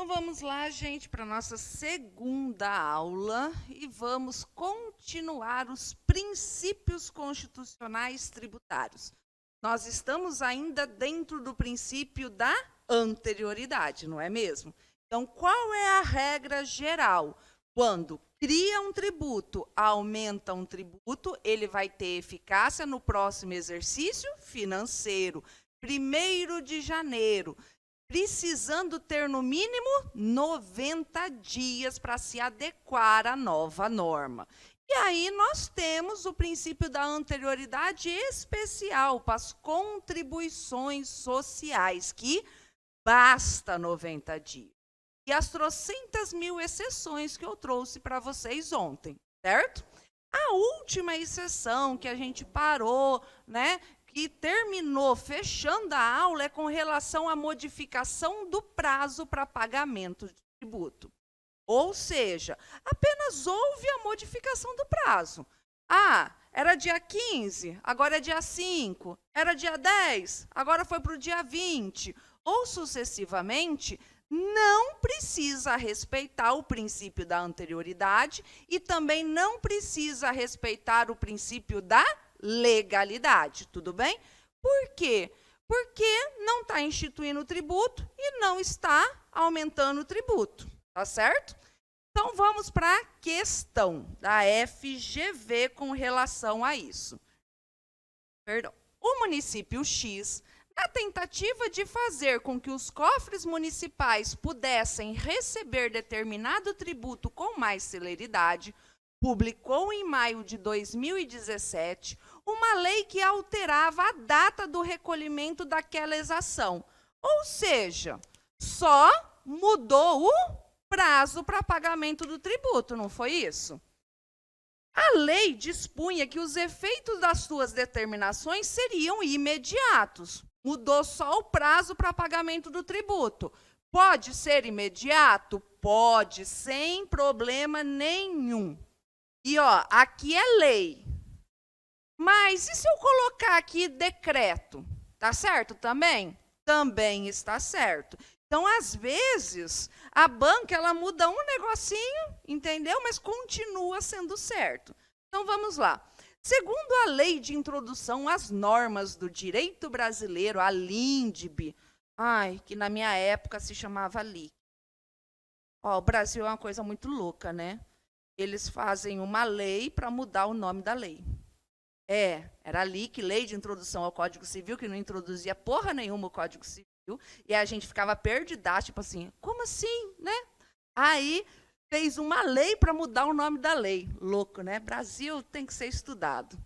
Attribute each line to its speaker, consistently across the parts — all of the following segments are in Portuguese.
Speaker 1: Então vamos lá, gente, para a nossa segunda aula e vamos continuar os princípios constitucionais tributários. Nós estamos ainda dentro do princípio da anterioridade, não é mesmo? Então, qual é a regra geral? Quando cria um tributo, aumenta um tributo, ele vai ter eficácia no próximo exercício financeiro, 1º de janeiro, precisando ter no mínimo 90 dias para se adequar à nova norma. E aí nós temos o princípio da anterioridade especial para as contribuições sociais, que basta 90 dias. E as trocentas mil exceções que eu trouxe para vocês ontem, certo? A última exceção que a gente parou, né, que terminou fechando a aula é com relação à modificação do prazo para pagamento de tributo. Ou seja, apenas houve a modificação do prazo. Ah, era dia 15, agora é dia 5. Era dia 10, agora foi para o dia 20. Ou sucessivamente, não precisa respeitar o princípio da anterioridade e também não precisa respeitar o princípio da legalidade, tudo bem? Por quê? Porque não está instituindo o tributo e não está aumentando o tributo, tá certo? Então, vamos para a questão da FGV com relação a isso. Perdão. O município X, na tentativa de fazer com que os cofres municipais pudessem receber determinado tributo com mais celeridade, publicou em maio de 2017 uma lei que alterava a data do recolhimento daquela exação. Ou seja, só mudou o prazo para pagamento do tributo, não foi isso? A lei dispunha que os efeitos das suas determinações seriam imediatos. Mudou só o prazo para pagamento do tributo. Pode ser imediato? Pode, sem problema nenhum. E, ó, aqui é lei. Mas e se eu colocar aqui decreto? Tá certo também? Também está certo. Então, às vezes, a banca ela muda um negocinho, entendeu? Mas continua sendo certo. Então, vamos lá. Segundo a Lei de Introdução às Normas do Direito Brasileiro, a LINDB, que na minha época se chamava LIC. Ó, o Brasil é uma coisa muito louca, né? Eles fazem uma lei para mudar o nome da lei. Era a LIC, Lei de Introdução ao Código Civil, que não introduzia porra nenhuma o Código Civil, e a gente ficava perdida, tipo assim, como assim, né? Aí fez uma lei para mudar o nome da lei. Louco, né? Brasil tem que ser estudado.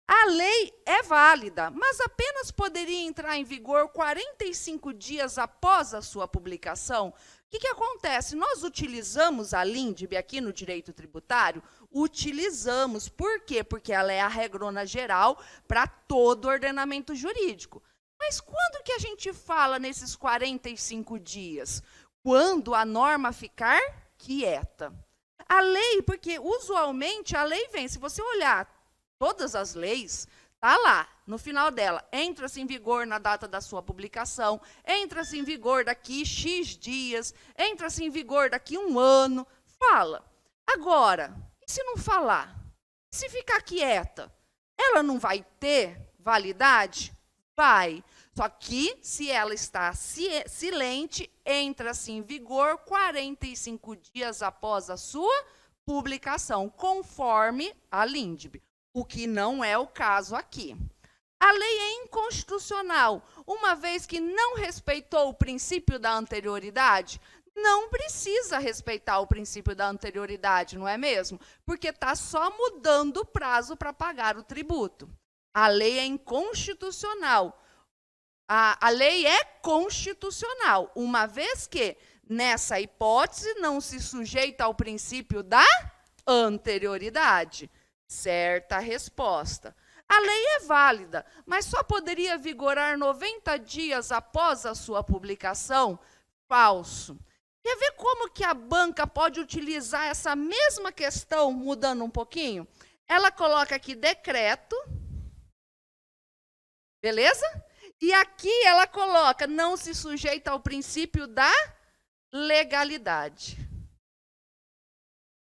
Speaker 1: A lei é válida, mas apenas poderia entrar em vigor 45 dias após a sua publicação. O que acontece? Nós utilizamos a LINDB aqui no direito tributário? Utilizamos. Por quê? Porque ela é a regrona geral para todo o ordenamento jurídico. Mas quando que a gente fala nesses 45 dias? Quando a norma ficar quieta. A lei, porque usualmente a lei vem, se você olhar todas as leis, está lá, no final dela, entra-se em vigor na data da sua publicação, entra-se em vigor daqui X dias, entra-se em vigor daqui 1 ano, fala. Agora, e se não falar? E se ficar quieta? Ela não vai ter validade? Vai. Só que, se ela está silente, entra-se em vigor 45 dias após a sua publicação, conforme a LINDB. O que não é o caso aqui. A lei é inconstitucional, uma vez que não respeitou o princípio da anterioridade. Não precisa respeitar o princípio da anterioridade, não é mesmo? Porque está só mudando o prazo para pagar o tributo. A lei é inconstitucional. A lei é constitucional, uma vez que, nessa hipótese, não se sujeita ao princípio da anterioridade. Certa resposta. A lei é válida, mas só poderia vigorar 90 dias após a sua publicação? Falso. Quer ver como que a banca pode utilizar essa mesma questão, mudando um pouquinho? Ela coloca aqui decreto, beleza? E aqui ela coloca, não se sujeita ao princípio da legalidade.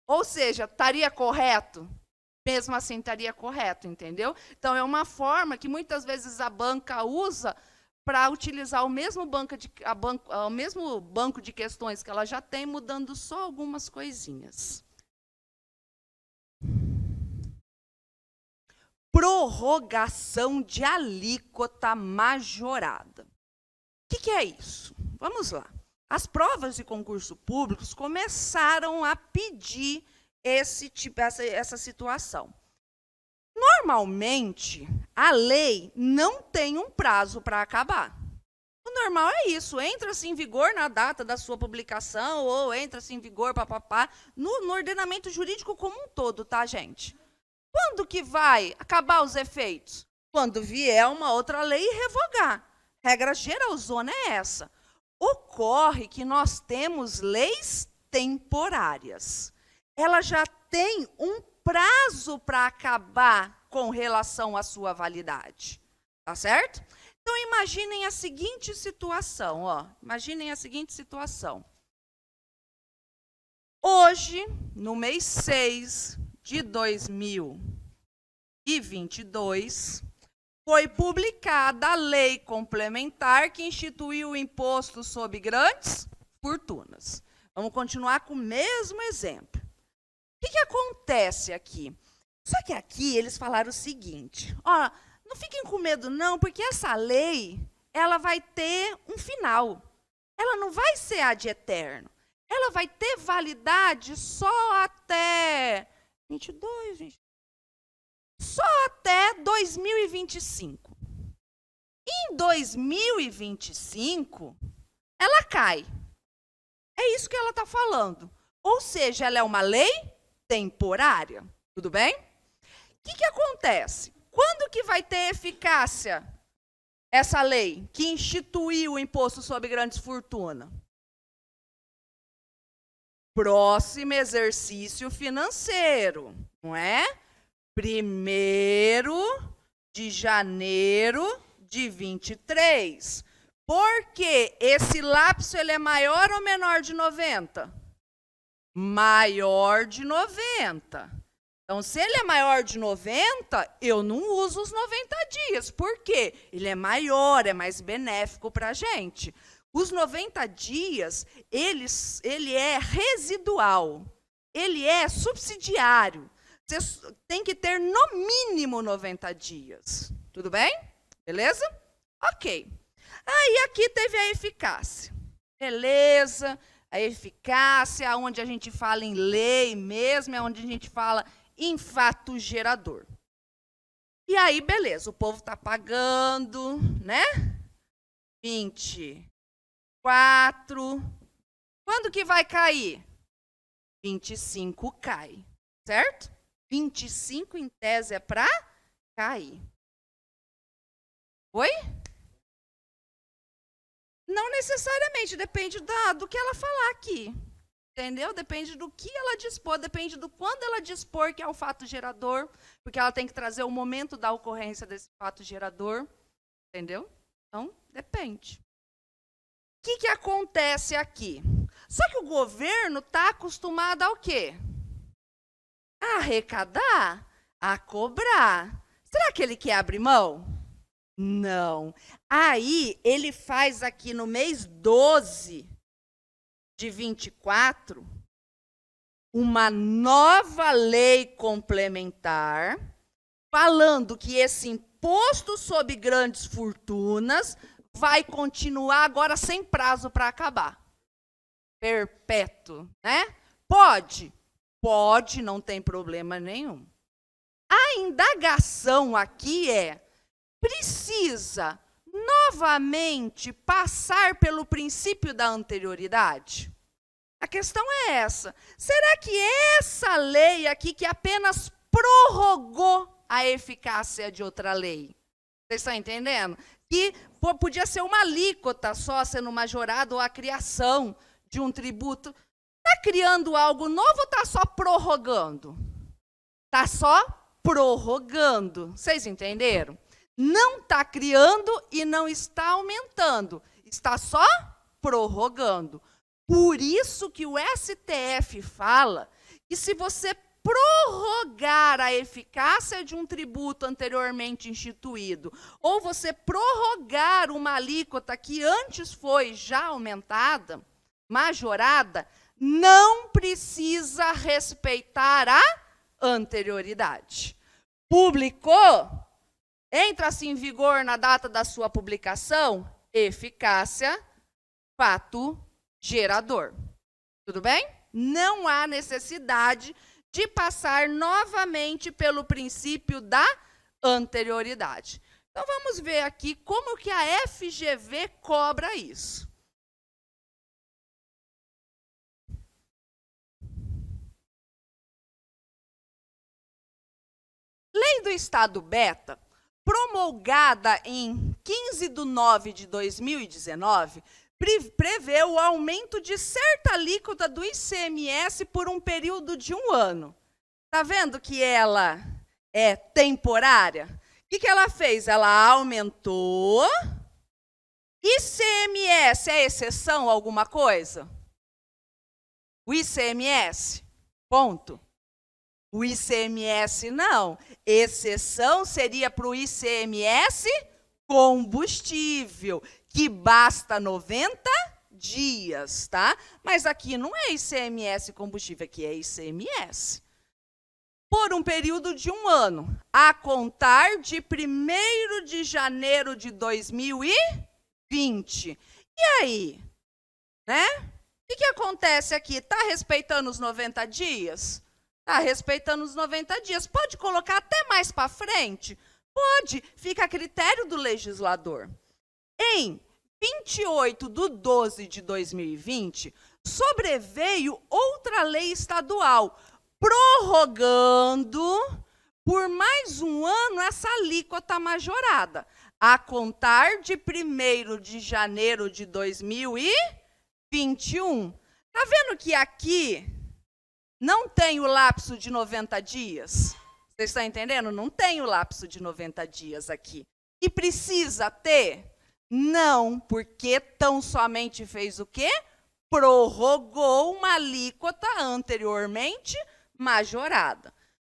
Speaker 1: Ou seja, estaria correto? Mesmo assim, estaria correto, entendeu? Então, é uma forma que muitas vezes a banca usa para utilizar o mesmo banco de questões que ela já tem, mudando só algumas coisinhas. Prorrogação de alíquota majorada. O que é isso? Vamos lá. As provas de concurso públicos começaram a pedir essa situação. Normalmente, a lei não tem um prazo para acabar. O normal é isso, entra-se em vigor na data da sua publicação ou entra-se em vigor no ordenamento jurídico como um todo, tá, gente? Quando que vai acabar os efeitos? Quando vier uma outra lei e revogar. Regra geralzona é essa. Ocorre que nós temos leis temporárias. Ela já tem um prazo para acabar com relação à sua validade. Tá certo? Então, imaginem a seguinte situação. Imaginem a seguinte situação. Hoje, no mês 6 de 2022, foi publicada a lei complementar que instituiu o imposto sobre grandes fortunas. Vamos continuar com o mesmo exemplo. O que acontece aqui? Só que aqui eles falaram o seguinte, não fiquem com medo não, porque essa lei, ela vai ter um final. Ela não vai ser ad eterno. Ela vai ter validade só até 2025. Em 2025, ela cai. É isso que ela está falando. Ou seja, ela é uma lei temporária. Tudo bem? O que acontece? Quando que vai ter eficácia essa lei que instituiu o imposto sobre grandes fortunas? Próximo exercício financeiro, não é? 1º de janeiro de 23. Porque esse lapso ele é maior ou menor de 90? Maior de 90. Então, se ele é maior de 90, eu não uso os 90 dias. Por quê? Ele é maior, é mais benéfico para a gente. Os 90 dias, ele é residual. Ele é subsidiário. Você tem que ter no mínimo 90 dias. Tudo bem? Beleza? Ok. Aí aqui teve a eficácia. Beleza. A eficácia, onde a gente fala em lei mesmo, é onde a gente fala em fato gerador. E aí, beleza, o povo está pagando, né? 24. Quando que vai cair? 25 cai, certo? 25 em tese é para cair. Oi? Não necessariamente, depende do que ela falar aqui. Entendeu? Depende do que ela dispor, depende do quando ela dispor que é o fato gerador, porque ela tem que trazer o momento da ocorrência desse fato gerador. Entendeu? Então, depende. O que acontece aqui? Só que o governo está acostumado ao quê? A arrecadar, a cobrar. Será que ele quer abrir mão? Não. Aí, ele faz aqui no mês 12 de 24, uma nova lei complementar, falando que esse imposto sobre grandes fortunas vai continuar agora sem prazo para acabar. Perpétuo, né? Pode? Pode, não tem problema nenhum. A indagação aqui precisa novamente passar pelo princípio da anterioridade? A questão é essa. Será que essa lei aqui que apenas prorrogou a eficácia de outra lei? Vocês estão entendendo? Que podia ser uma alíquota só sendo majorada ou a criação de um tributo. Está criando algo novo ou está só prorrogando? Está só prorrogando. Vocês entenderam? Não está criando e não está aumentando. Está só prorrogando. Por isso que o STF fala que se você prorrogar a eficácia de um tributo anteriormente instituído, ou você prorrogar uma alíquota que antes foi já aumentada, majorada, não precisa respeitar a anterioridade. Publicou, entra-se em vigor na data da sua publicação, eficácia, fato gerador. Tudo bem? Não há necessidade de passar novamente pelo princípio da anterioridade. Então, vamos ver aqui como que a FGV cobra isso. Lei do Estado Beta, promulgada em 15 de nove de 2019, prevê o aumento de certa alíquota do ICMS por um período de 1 ano. Está vendo que ela é temporária? O que ela fez? Ela aumentou. ICMS é exceção a alguma coisa? O ICMS, ponto. O ICMS não. Exceção seria para o ICMS combustível, que basta 90 dias, tá? Mas aqui não é ICMS combustível, aqui é ICMS. Por um período de 1 ano, a contar de 1º de janeiro de 2020. E aí? Né? O que acontece aqui? Está respeitando os 90 dias? Está respeitando os 90 dias. Pode colocar até mais para frente? Pode, fica a critério do legislador. Em 28 de 12 de 2020, sobreveio outra lei estadual, prorrogando por mais 1 ano essa alíquota majorada, a contar de 1º de janeiro de 2021. Está vendo que aqui não tem o lapso de 90 dias? Vocês estão entendendo? Não tem o lapso de 90 dias aqui. E precisa ter? Não, porque tão somente fez o quê? Prorrogou uma alíquota anteriormente majorada.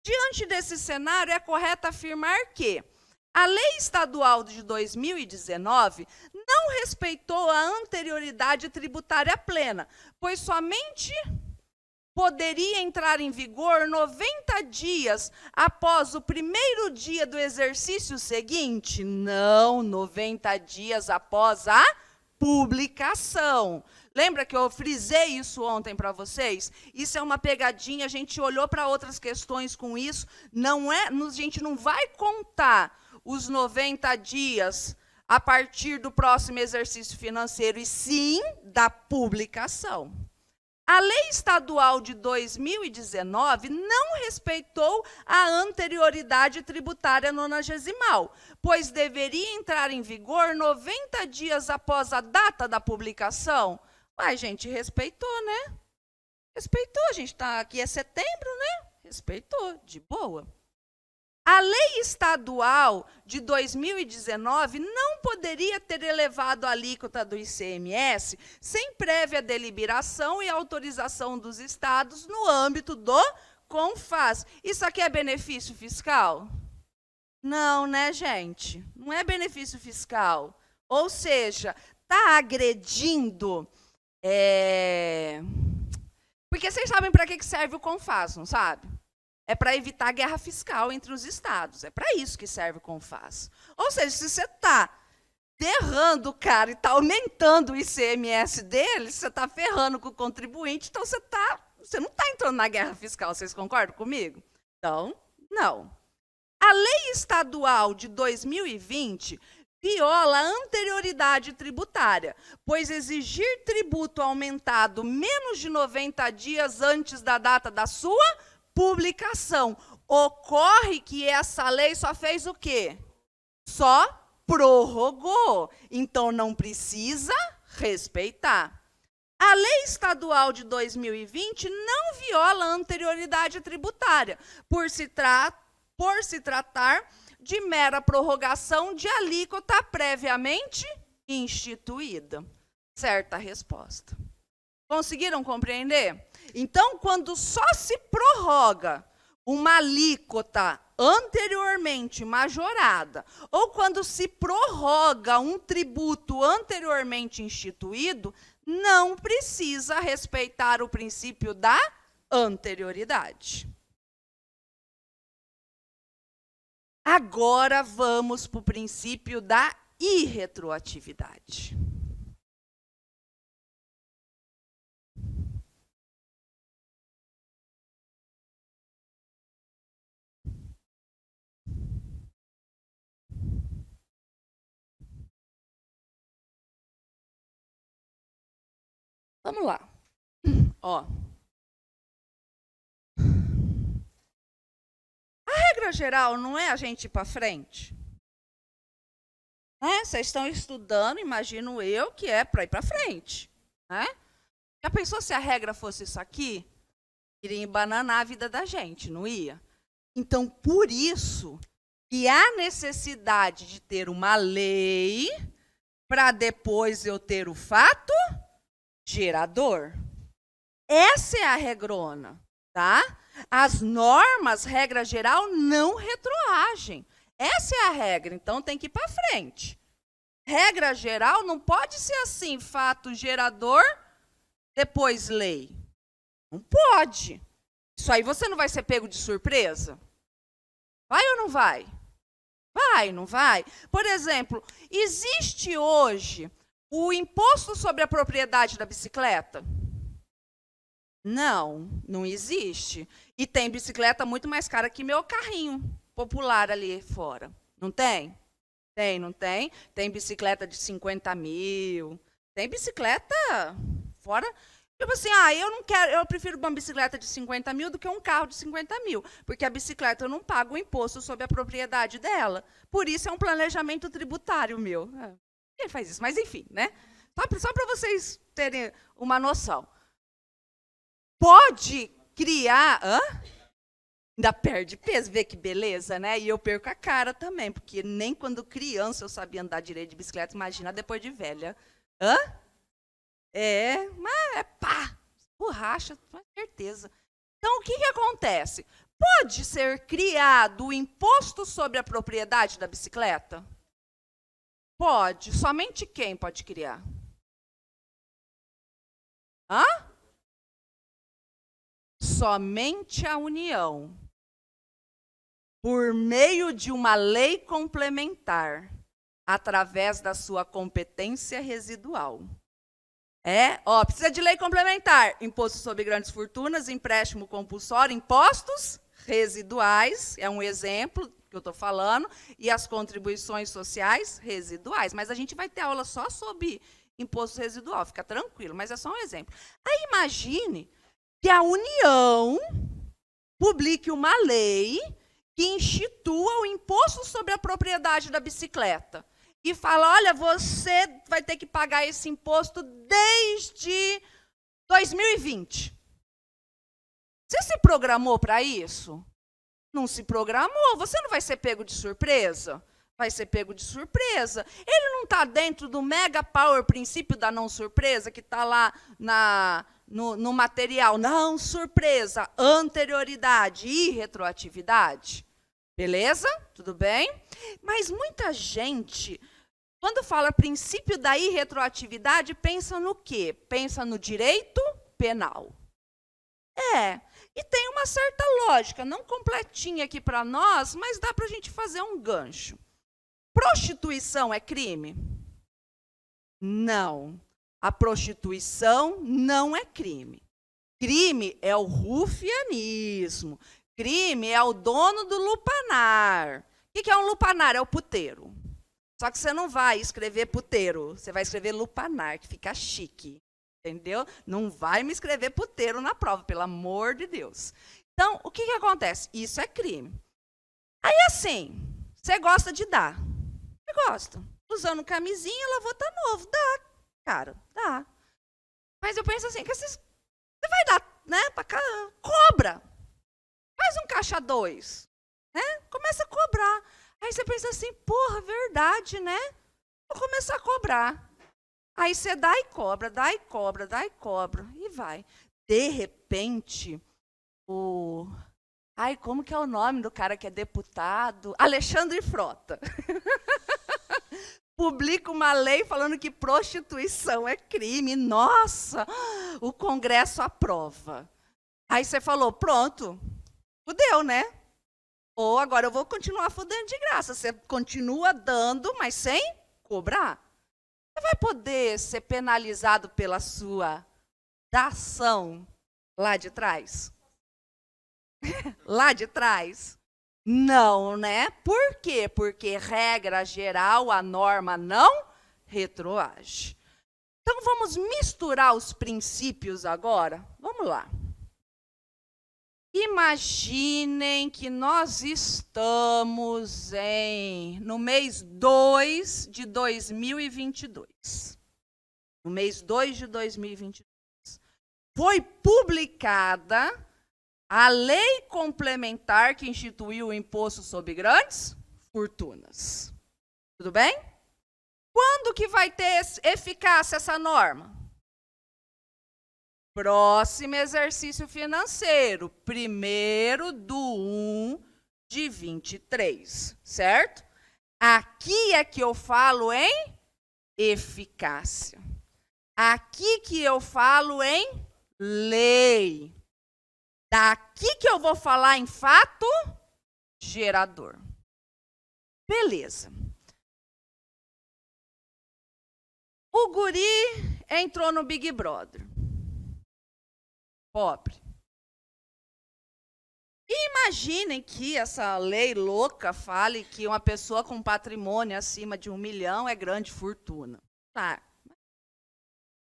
Speaker 1: Diante desse cenário, é correto afirmar que a Lei Estadual de 2019 não respeitou a anterioridade tributária plena, pois somente poderia entrar em vigor 90 dias após o 1º dia do exercício seguinte? Não, 90 dias após a publicação. Lembra que eu frisei isso ontem para vocês? Isso é uma pegadinha, a gente olhou para outras questões com isso. Não é, a gente não vai contar os 90 dias a partir do próximo exercício financeiro, e sim da publicação. A Lei Estadual de 2019 não respeitou a anterioridade tributária nonagesimal, pois deveria entrar em vigor 90 dias após a data da publicação. Uai, gente, respeitou, né? Respeitou, a gente está aqui, é setembro, né? Respeitou, de boa. A Lei Estadual de 2019 não poderia ter elevado a alíquota do ICMS sem prévia deliberação e autorização dos estados no âmbito do CONFAS. Isso aqui é benefício fiscal? Não, né, gente? Não é benefício fiscal. Ou seja, está agredindo... Porque vocês sabem para que serve o CONFAS, não sabe? É para evitar guerra fiscal entre os estados. É para isso que serve o CONFAS. Ou seja, se você está ferrando o cara e está aumentando o ICMS dele, você está ferrando com o contribuinte, então você não está entrando na guerra fiscal. Vocês concordam comigo? Então, não. A Lei Estadual de 2020 viola a anterioridade tributária, pois exigir tributo aumentado menos de 90 dias antes da data da sua publicação. Ocorre que essa lei só fez o quê? Só prorrogou. Então, não precisa respeitar. A Lei Estadual de 2020 não viola a anterioridade tributária, por se tratar de mera prorrogação de alíquota previamente instituída. Certa resposta. Conseguiram compreender? Então, quando só se prorroga uma alíquota anteriormente majorada, ou quando se prorroga um tributo anteriormente instituído, não precisa respeitar o princípio da anterioridade. Agora vamos para o princípio da irretroatividade. Vamos lá. Ó. A regra geral não é a gente ir para frente. Né? Vocês estão estudando, imagino eu, que é para ir para frente. Né? Já pensou se a regra fosse isso aqui? Iria embananar a vida da gente, não ia? Então, por isso que há necessidade de ter uma lei para depois eu ter o fato gerador. Essa é a regrona, tá? As normas, regra geral, não retroagem. Essa é a regra, então tem que ir para frente. Regra geral não pode ser assim, fato gerador, depois lei. Não pode. Isso aí você não vai ser pego de surpresa? Vai ou não vai? Vai, não vai? Por exemplo, existe hoje o imposto sobre a propriedade da bicicleta? Não, não existe. E tem bicicleta muito mais cara que meu carrinho popular ali fora. Não tem? Tem, não tem? Tem bicicleta de 50 mil. Tem bicicleta fora. Tipo assim, eu não quero, eu prefiro uma bicicleta de 50 mil do que um carro de 50 mil. Porque a bicicleta eu não pago o imposto sobre a propriedade dela. Por isso é um planejamento tributário meu. Quem faz isso? Mas enfim, né? Só para vocês terem uma noção. Pode criar... Ainda perde peso, vê que beleza, né? E eu perco a cara também, porque nem quando criança eu sabia andar direito de bicicleta, imagina depois de velha. Mas pá, borracha, com certeza. Então, o que acontece? Pode ser criado o imposto sobre a propriedade da bicicleta? Pode. Somente quem pode criar? Somente a União. Por meio de uma lei complementar, através da sua competência residual. Precisa de lei complementar. Imposto sobre grandes fortunas, empréstimo compulsório, impostos residuais, é um exemplo que eu estou falando, e as contribuições sociais residuais. Mas a gente vai ter aula só sobre imposto residual, fica tranquilo, mas é só um exemplo. Aí imagine que a União publique uma lei que institua o imposto sobre a propriedade da bicicleta. E fala, olha, você vai ter que pagar esse imposto desde 2020. Você se programou para isso? Não se programou. Você não vai ser pego de surpresa? Vai ser pego de surpresa. Ele não está dentro do mega power princípio da não surpresa, que está lá no material. Não surpresa, anterioridade e retroatividade. Beleza? Tudo bem? Mas muita gente, quando fala princípio da irretroatividade, pensa no quê? Pensa no direito penal. E tem uma certa lógica, não completinha aqui para nós, mas dá para a gente fazer um gancho. Prostituição é crime? Não. A prostituição não é crime. Crime é o rufianismo. Crime é o dono do lupanar. O que é um lupanar? É o puteiro. Só que você não vai escrever puteiro, você vai escrever lupanar, que fica chique. Entendeu? Não vai me escrever puteiro na prova, pelo amor de Deus. Então, o que acontece? Isso é crime. Aí, assim, você gosta de dar. Você gosta. Usando camisinha, lavou, tá novo. Dá, cara, dá. Mas eu penso assim, que você vai dar, né? Cobra. Faz um caixa 2. Né? Começa a cobrar. Aí você pensa assim, porra, verdade, né? Vou começar a cobrar. Aí você dá e cobra, dá e cobra, dá e cobra. E e vai. De repente, Ai, como que é o nome do cara que é deputado? Alexandre Frota. Publica uma lei falando que prostituição é crime. Nossa, o Congresso aprova. Aí você falou, pronto, fudeu, né? Ou agora eu vou continuar fudendo de graça. Você continua dando, mas sem cobrar. Você vai poder ser penalizado pela sua dação lá de trás? Lá de trás? Não, né? Por quê? Porque, regra geral, a norma não retroage. Então, vamos misturar os princípios agora? Vamos lá. Imaginem que nós estamos no mês 2 de 2022. No mês 2 de 2022. Foi publicada a lei complementar que instituiu o imposto sobre grandes fortunas. Tudo bem? Quando que vai ter eficácia essa norma? Próximo exercício financeiro, 1/1/23, certo? Aqui é que eu falo em eficácia. Aqui que eu falo em lei. Daqui que eu vou falar em fato gerador. Beleza. O guri entrou no Big Brother. Pobre. Imaginem que essa lei louca fale que uma pessoa com patrimônio acima de 1 milhão é grande fortuna. Tá.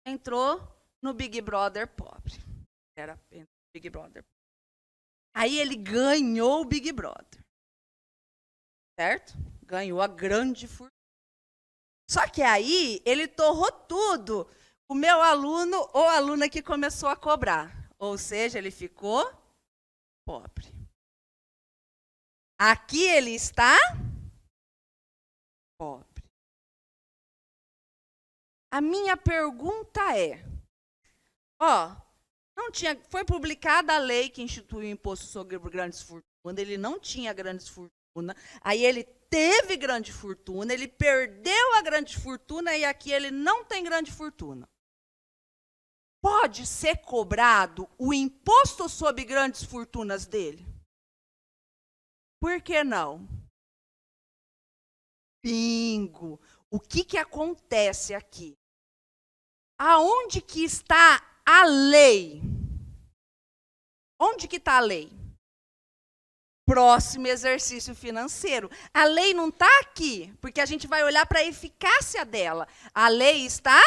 Speaker 1: Entrou no Big Brother pobre. Era Big Brother. Aí ele ganhou o Big Brother. Certo? Ganhou a grande fortuna. Só que aí ele torrou tudo. O meu aluno ou aluna que começou a cobrar. Ou seja, ele ficou pobre. Aqui ele está pobre. A minha pergunta é, foi publicada a lei que institui o imposto sobre grandes fortunas, ele não tinha grandes fortunas, aí ele teve grande fortuna, ele perdeu a grande fortuna e aqui ele não tem grande fortuna. Pode ser cobrado o imposto sobre grandes fortunas dele? Por que não? Bingo! O que acontece aqui? Aonde que está a lei? Onde que está a lei? Próximo exercício financeiro. A lei não está aqui, porque a gente vai olhar para a eficácia dela. A lei está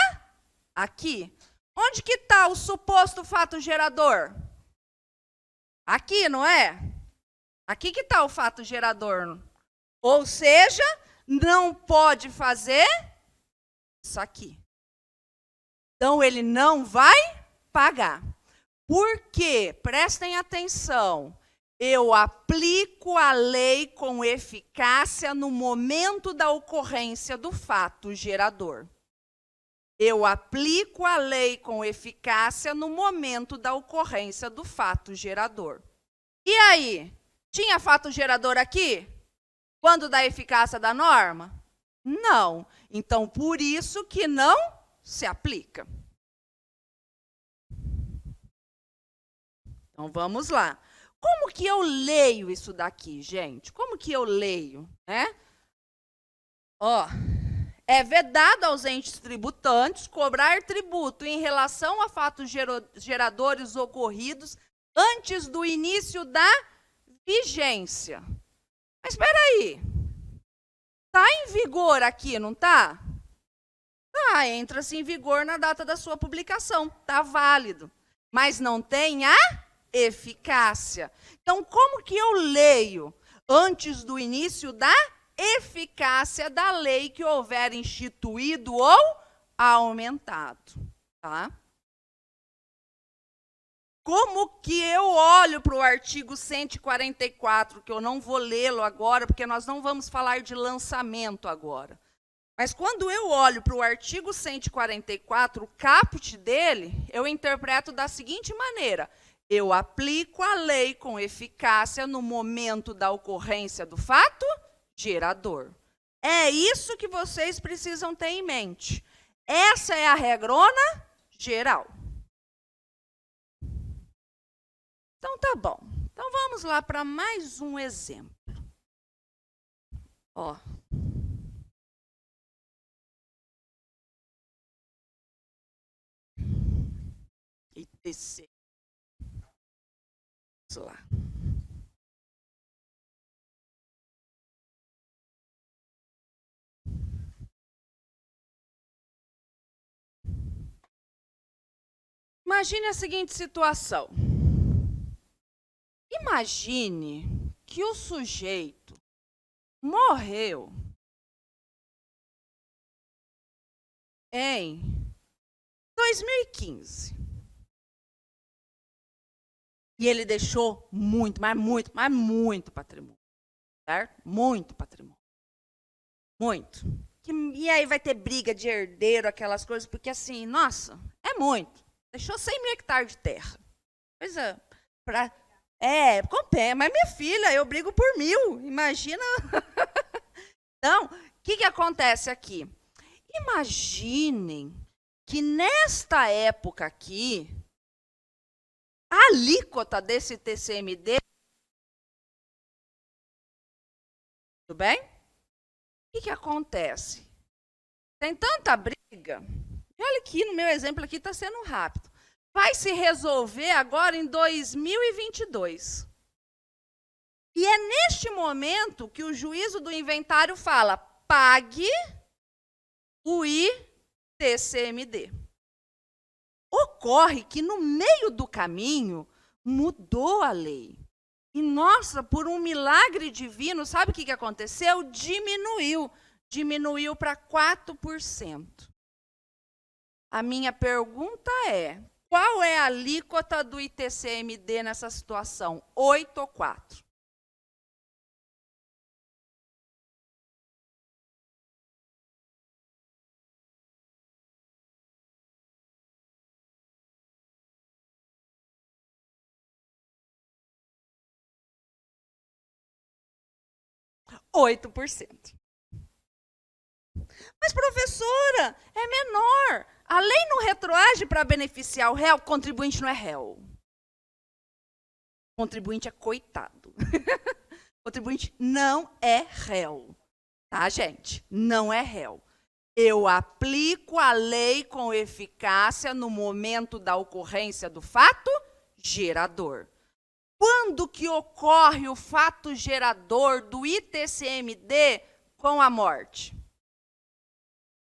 Speaker 1: aqui. Onde que está o suposto fato gerador? Aqui, não é? Aqui que está o fato gerador. Ou seja, não pode fazer isso aqui. Então, ele não vai pagar. Por quê? Prestem atenção. Eu aplico a lei com eficácia no momento da ocorrência do fato gerador. Eu aplico a lei com eficácia no momento da ocorrência do fato gerador. E aí? Tinha fato gerador aqui? Quando da eficácia da norma? Não. Então, por isso que não se aplica. Então, vamos lá. Como que eu leio isso daqui, gente? Como que eu leio, né? É vedado aos entes tributantes cobrar tributo em relação a fatos geradores ocorridos antes do início da vigência. Mas espera aí. Está em vigor aqui, não está? Tá, entra-se em vigor na data da sua publicação. Está válido. Mas não tem a eficácia. Então, como que eu leio antes do início da eficácia da lei que houver instituído ou aumentado? Tá? Como que eu olho para o artigo 144, que eu não vou lê-lo agora, porque nós não vamos falar de lançamento agora. Mas quando eu olho para o artigo 144, o caput dele, eu interpreto da seguinte maneira: eu aplico a lei com eficácia no momento da ocorrência do fato gerador. É isso que vocês precisam ter em mente. Essa é a regrona geral. Então, tá bom. Então, vamos lá para mais um exemplo. Ó. ITC. Vamos lá. Imagine a seguinte situação. Imagine que o sujeito morreu em 2015. E ele deixou muito, mas muito patrimônio. Certo? Muito patrimônio. Muito. E aí vai ter briga de herdeiro, aquelas coisas, porque assim, nossa, é muito. Deixou 100 mil hectares de terra. Pois é. Mas minha filha, eu brigo por 1.000. Imagina. Então, o que acontece aqui? Imaginem que nesta época aqui, a alíquota desse TCMD. Tudo bem? O que acontece? Tem tanta briga. Olha aqui, no meu exemplo aqui está sendo rápido. Vai se resolver agora em 2022. E é neste momento que o juízo do inventário fala: pague o ITCMD. Ocorre que no meio do caminho mudou a lei. E, nossa, por um milagre divino, sabe o que aconteceu? Diminuiu para 4%. A minha pergunta é: qual é a alíquota do ITCMD nessa situação? 8 ou 4? Mas, professora, é menor. A lei não retroage para beneficiar o réu, o contribuinte não é réu. O contribuinte é coitado. O contribuinte não é réu. Tá, gente? Não é réu. Eu aplico a lei com eficácia no momento da ocorrência do fato gerador. Quando que ocorre o fato gerador do ITCMD com a morte?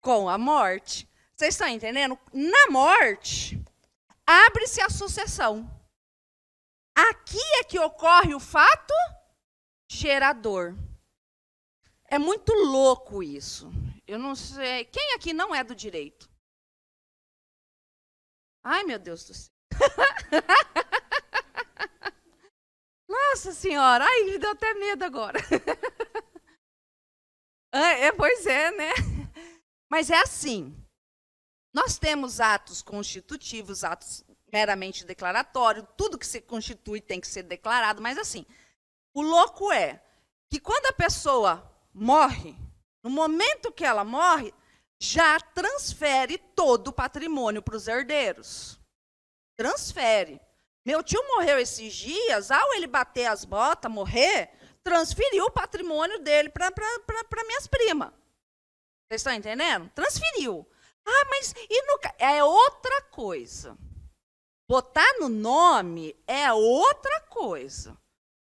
Speaker 1: Com a morte. Vocês estão entendendo? Na morte, abre-se a sucessão. Aqui é que ocorre o fato gerador. É muito louco isso. Eu não sei. Quem aqui não é do direito? Ai, meu Deus do céu. Nossa Senhora, ai, me deu até medo agora. Pois é, né? Mas é assim. Nós temos atos constitutivos, atos meramente declaratórios, tudo que se constitui tem que ser declarado, mas assim, o louco é que quando a pessoa morre, no momento que ela morre, já transfere todo o patrimônio para os herdeiros. Transfere. Meu tio morreu esses dias, ao ele bater as botas, morrer, transferiu o patrimônio dele para minhas primas. Vocês estão entendendo? Transferiu. Ah, mas é outra coisa. Botar no nome é outra coisa.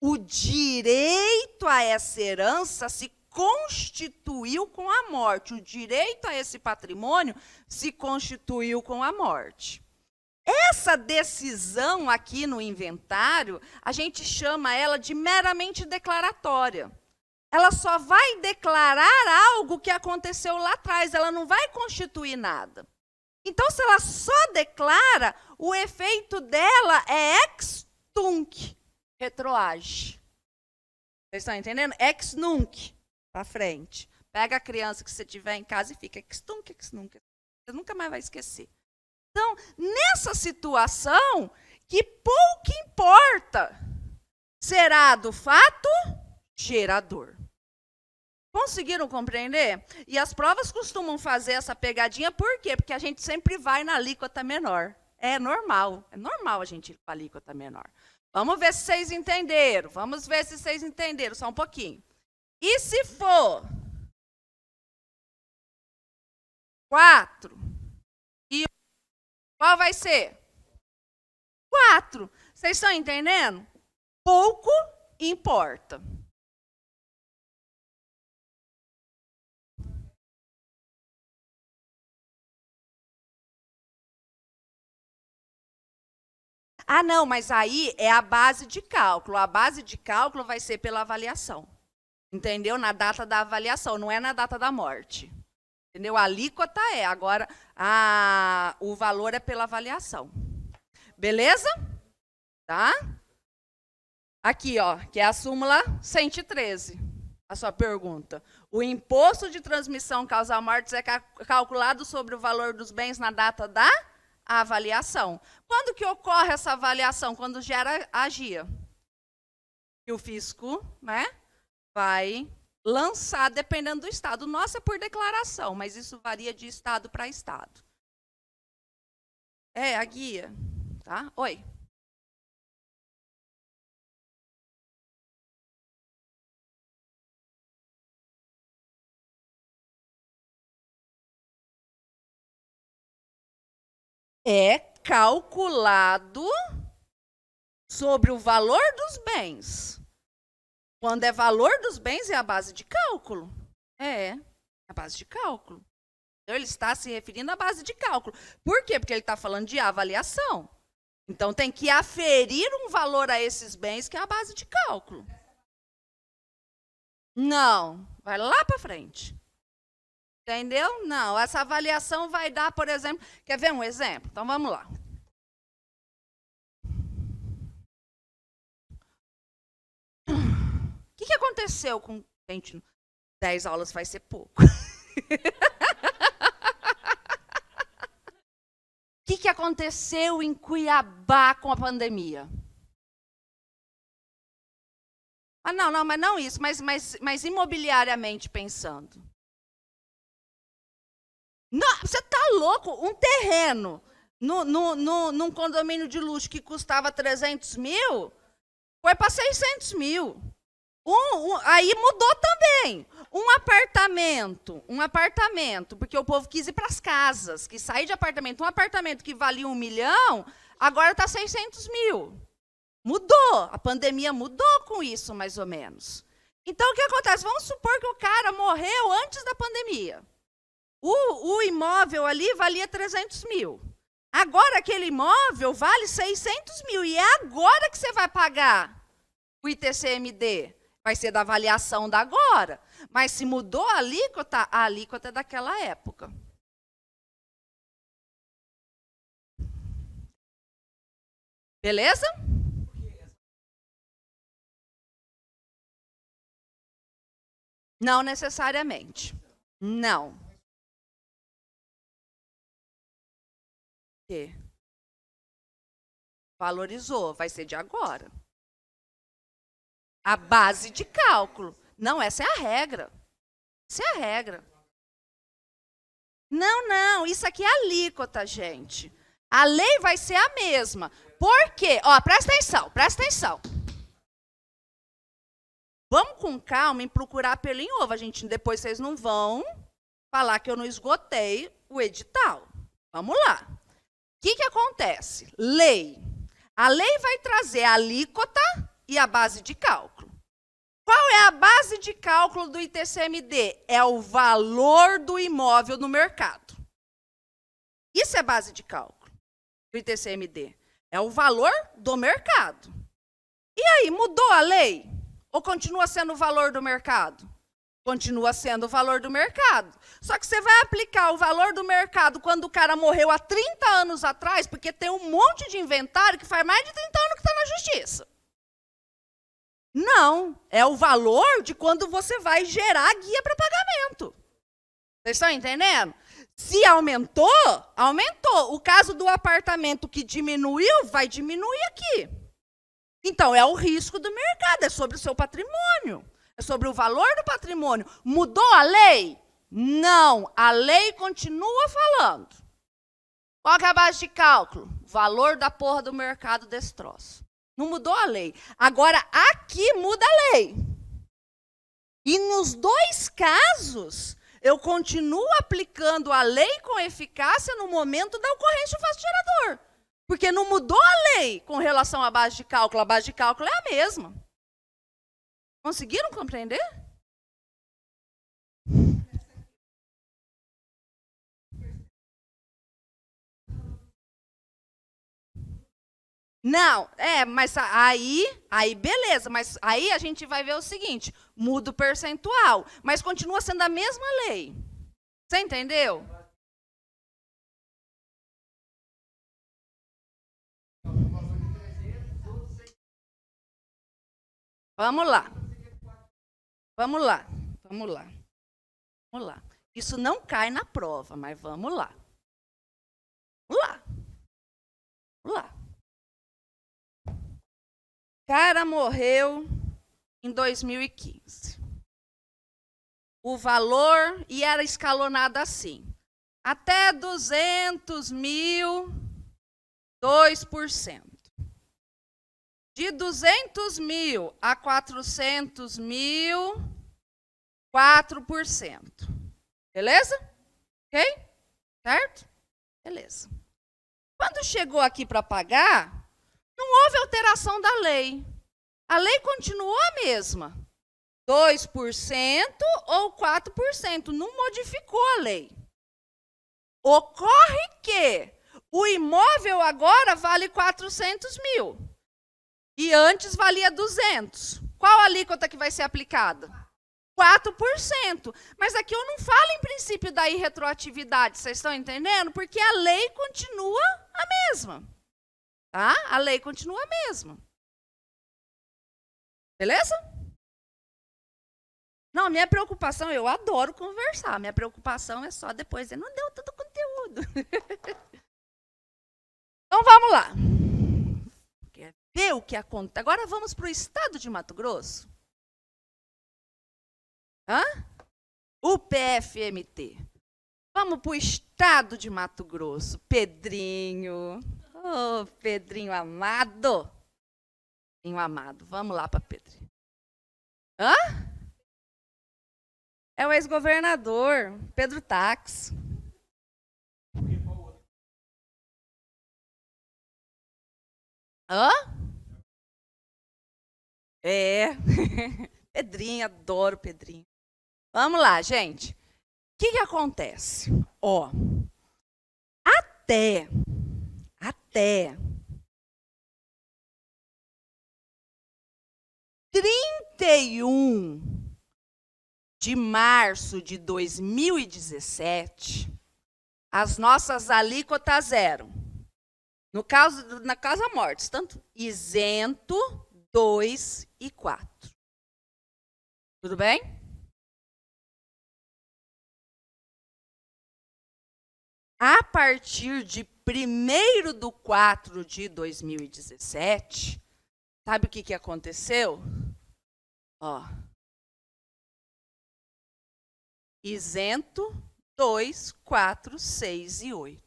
Speaker 1: O direito a essa herança se constituiu com a morte. O direito a esse patrimônio se constituiu com a morte. Essa decisão aqui no inventário, a gente chama ela de meramente declaratória. Ela só vai declarar algo que aconteceu lá atrás, ela não vai constituir nada. Então, se ela só declara, o efeito dela é ex tunc, retroage. Vocês estão entendendo? Ex nunc, para frente. Pega a criança que você tiver em casa e fica que você nunca mais vai esquecer. Então, nessa situação, que pouco importa, será do fato gerador. Conseguiram compreender? E as provas costumam fazer essa pegadinha, por quê? Porque a gente sempre vai na alíquota menor. É normal a gente ir para a alíquota menor. Vamos ver se vocês entenderam, só um pouquinho. E se for 4, e qual vai ser? 4. Vocês estão entendendo? Pouco importa. Ah, não, mas aí é a base de cálculo. A base de cálculo vai ser pela avaliação. Entendeu? Na data da avaliação, não é na data da morte. Entendeu? A alíquota é, agora o valor é pela avaliação. Beleza? Tá? Aqui, ó, que é a súmula 113. A sua pergunta. O imposto de transmissão causa mortes é calculado sobre o valor dos bens na data da avaliação. Quando que ocorre essa avaliação? Quando gera a GIA. E o fisco, né, vai lançar, dependendo do estado. Nossa, é por declaração, mas isso varia de estado para estado. É a guia, tá? Oi. É calculado sobre o valor dos bens. Quando é valor dos bens, é a base de cálculo. É a base de cálculo. Então, ele está se referindo à base de cálculo. Por quê? Porque ele está falando de avaliação. Então, tem que aferir um valor a esses bens, que é a base de cálculo. Não, vai lá para frente. Entendeu? Não, essa avaliação vai dar, por exemplo... Quer ver um exemplo? Então, vamos lá. O que aconteceu com... Gente, 10 aulas vai ser pouco. O que aconteceu em Cuiabá com a pandemia? Ah, mas não isso, mas imobiliariamente pensando. Não, você está louco? Um terreno num condomínio de luxo que custava 300 mil, foi para 600 mil. Aí mudou também. Um apartamento, porque o povo quis ir para as casas, que sair de apartamento. Um apartamento que valia 1 milhão, agora está 600 mil. Mudou. A pandemia mudou com isso, mais ou menos. Então, o que acontece? Vamos supor que o cara morreu antes da pandemia. O imóvel ali valia 300 mil. Agora, aquele imóvel vale 600 mil. E é agora que você vai pagar o ITCMD. Vai ser da avaliação da agora. Mas se mudou a alíquota é daquela época. Beleza? Não necessariamente. Não. Valorizou, vai ser de agora. A base de cálculo. Não, essa é a regra. Essa é a regra. Não, isso aqui é alíquota, gente. A lei vai ser a mesma. Por quê? Ó, presta atenção. Vamos com calma em procurar pelo em ovo. Depois vocês não vão falar que eu não esgotei o edital. Vamos lá. O que acontece? Lei. A lei vai trazer a alíquota e a base de cálculo. Qual é a base de cálculo do ITCMD? É o valor do imóvel no mercado. Isso é base de cálculo do ITCMD. É o valor do mercado. E aí, mudou a lei? Ou continua sendo o valor do mercado? Continua sendo o valor do mercado. Só que você vai aplicar o valor do mercado quando o cara morreu há 30 anos atrás, porque tem um monte de inventário que faz mais de 30 anos que está na justiça. Não, é o valor de quando você vai gerar a guia para pagamento. Vocês estão entendendo? Se aumentou, aumentou. O caso do apartamento que diminuiu, vai diminuir aqui. Então, é o risco do mercado, é sobre o seu patrimônio. É sobre o valor do patrimônio. Mudou a lei? Não, a lei continua falando. Qual que é a base de cálculo? Valor da porra do mercado desse troço. Não mudou a lei. Agora, aqui muda a lei. E nos dois casos, eu continuo aplicando a lei com eficácia no momento da ocorrência do fato gerador. Porque não mudou a lei com relação à base de cálculo. A base de cálculo é a mesma. Conseguiram compreender? Não, mas aí beleza, mas aí a gente vai ver o seguinte, muda o percentual, mas continua sendo a mesma lei. Você entendeu? Vamos lá. Vamos lá. Vamos lá. Vamos lá. Isso não cai na prova, mas vamos lá. Vamos lá. Vamos lá. O cara morreu em 2015. O valor, e era escalonado assim, até 200 mil, 2%. De 200 mil a 400 mil, 4%. Beleza? Ok? Certo? Beleza. Quando chegou aqui para pagar, não houve alteração da lei. A lei continuou a mesma. 2% ou 4%. Não modificou a lei. Ocorre que o imóvel agora vale 400 mil. E antes valia 200. Qual a alíquota que vai ser aplicada? 4%. Mas aqui eu não falo em princípio da irretroatividade, vocês estão entendendo? Porque a lei continua a mesma. Tá? A lei continua a mesma. Beleza? Não, minha preocupação, eu adoro conversar. Minha preocupação é só depois. Não deu todo o conteúdo. Então, vamos lá. Quer ver o que acontece? Agora vamos para o estado de Mato Grosso. Hã? O PFMT. Vamos para o estado de Mato Grosso. Pedrinho. Oh, Pedrinho amado. Pedrinho amado. Vamos lá para Pedrinho. Hã? É o ex-governador, Pedro Tax. Hã? É. Pedrinho, adoro Pedrinho. Vamos lá, gente. O que acontece? Ó, até 31 de março de 2017, as nossas alíquotas eram, no caso, na casa mortes, tanto isento, 2 e 4. Tudo bem? A partir de 1º de 4 de 2017, sabe o que aconteceu? Ó, isento, 2, 4, 6 e 8.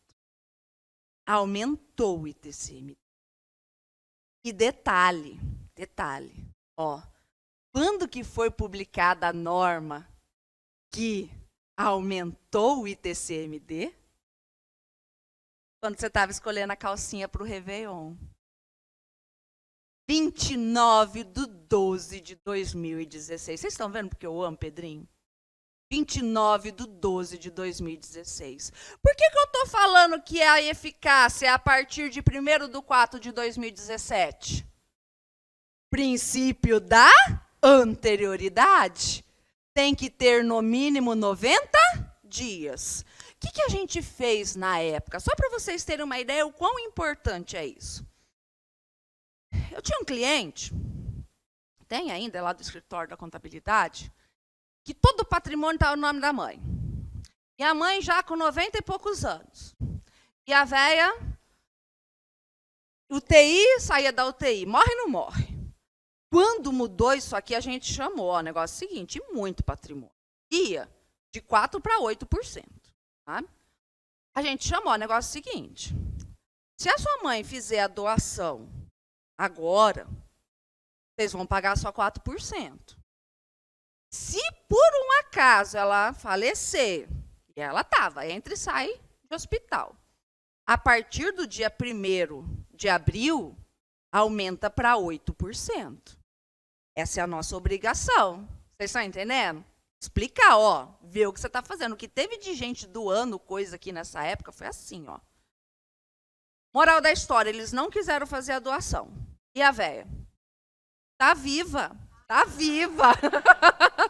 Speaker 1: Aumentou o ITCMD. E detalhe, ó, quando que foi publicada a norma que aumentou o ITCMD? Quando você estava escolhendo a calcinha para o Réveillon. 29/12/2016. Vocês estão vendo porque eu amo Pedrinho? 29/12/2016. Por que eu estou falando que a eficácia é a partir de 1º de 4/2017? Princípio da anterioridade. Tem que ter no mínimo 90 dias. O que a gente fez na época? Só para vocês terem uma ideia o quão importante é isso. Eu tinha um cliente tem ainda, é lá do escritório da contabilidade, que todo o patrimônio está no nome da mãe. E a mãe já com 90 e poucos anos. E a véia, UTI, saía da UTI, morre ou não morre? Quando mudou isso aqui, a gente chamou, o negócio seguinte, muito patrimônio. Ia de 4% para 8%. Sabe? A gente chamou o negócio seguinte, se a sua mãe fizer a doação agora, vocês vão pagar só 4%. Se por um acaso ela falecer, e ela estava, entra e sai de hospital, a partir do dia 1º de abril, aumenta para 8%. Essa é a nossa obrigação. Vocês estão entendendo? Explicar, ó, ver o que você está fazendo. O que teve de gente doando coisa aqui nessa época foi assim, ó. Moral da história, eles não quiseram fazer a doação. E a véia? Tá viva. Tá viva.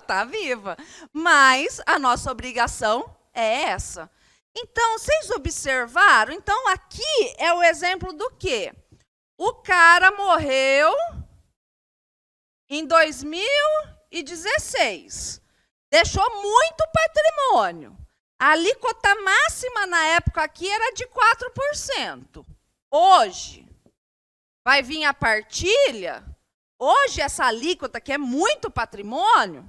Speaker 1: Tá viva. Mas a nossa obrigação é essa. Então, vocês observaram? Então, aqui é o exemplo do quê? O cara morreu em 2016. Deixou muito patrimônio. A alíquota máxima na época aqui era de 4%. Hoje, vai vir a partilha. Hoje, essa alíquota, que é muito patrimônio,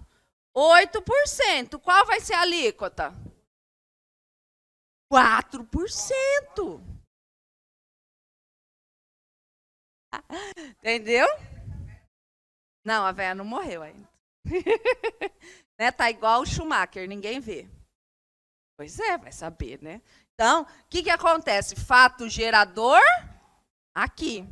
Speaker 1: 8%. Qual vai ser a alíquota? 4%. Entendeu? Não, a véia não morreu ainda. Né? Tá igual o Schumacher, ninguém vê. Pois é, vai saber, né? Então, o que acontece? Fato gerador, aqui.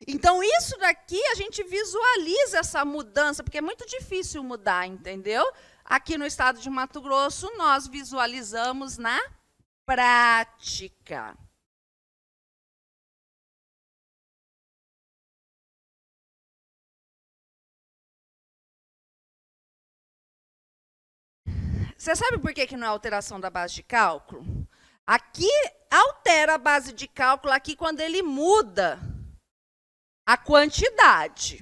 Speaker 1: Então, isso daqui, a gente visualiza essa mudança, porque é muito difícil mudar, entendeu? Aqui no estado de Mato Grosso, nós visualizamos na prática. Você sabe por que não é alteração da base de cálculo? Aqui altera a base de cálculo aqui quando ele muda a quantidade.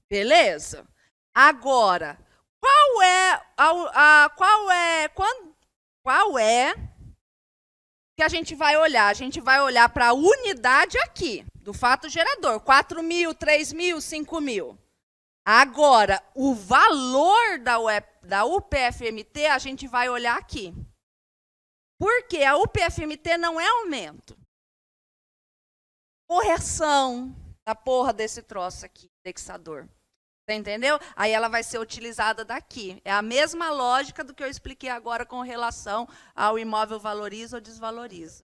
Speaker 1: Beleza? Agora, qual é que a gente vai olhar? A gente vai olhar para a unidade aqui, do fato gerador, 4.000, 3.000, 5.000. Agora, o valor da UPFMT, a gente vai olhar aqui. Porque a UPFMT não é aumento. Correção da porra desse troço aqui, indexador. Você entendeu? Aí ela vai ser utilizada daqui. É a mesma lógica do que eu expliquei agora com relação ao imóvel valoriza ou desvaloriza.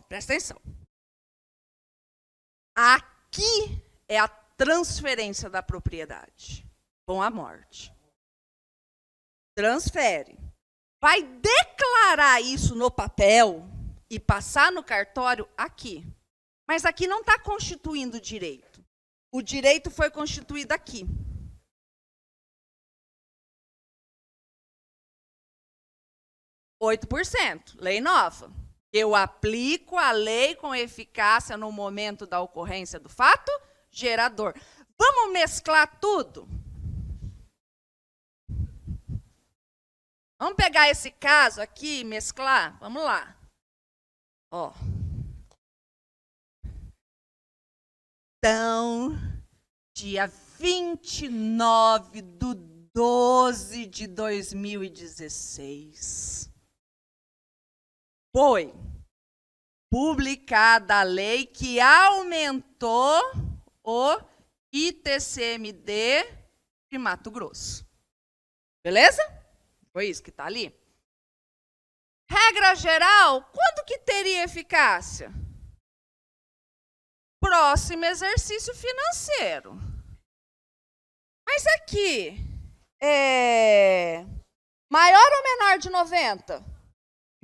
Speaker 1: Presta atenção. Aqui é a transferência da propriedade com a morte. Transfere. Vai declarar isso no papel e passar no cartório aqui. Mas aqui não está constituindo o direito. O direito foi constituído aqui. %, lei nova. Eu aplico a lei com eficácia no momento da ocorrência do fato gerador. Vamos mesclar tudo? Vamos pegar esse caso aqui e mesclar? Vamos lá. Ó. Então, dia 29/12/2016. Foi publicada a lei que aumentou o ITCMD de Mato Grosso. Beleza? Foi isso que está ali. Regra geral, quando que teria eficácia? Próximo exercício financeiro. Mas aqui, maior ou menor de 90?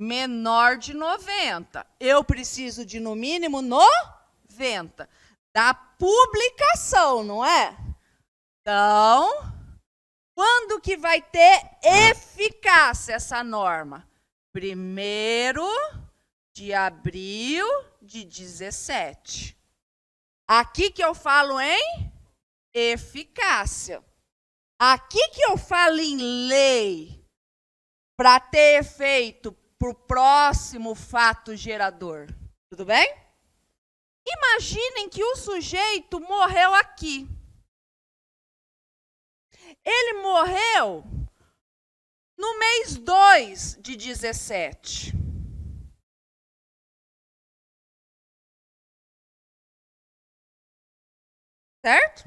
Speaker 1: Menor de 90. Eu preciso de, no mínimo, 90. Da publicação, não é? Então, quando Quando que vai ter eficácia essa norma? 1º de abril de 17. Aqui que eu falo em eficácia. Aqui que eu falo em lei, para ter efeito para o próximo fato gerador. Tudo bem? Imaginem que o sujeito morreu aqui. Ele morreu no mês 2 de 17. Certo?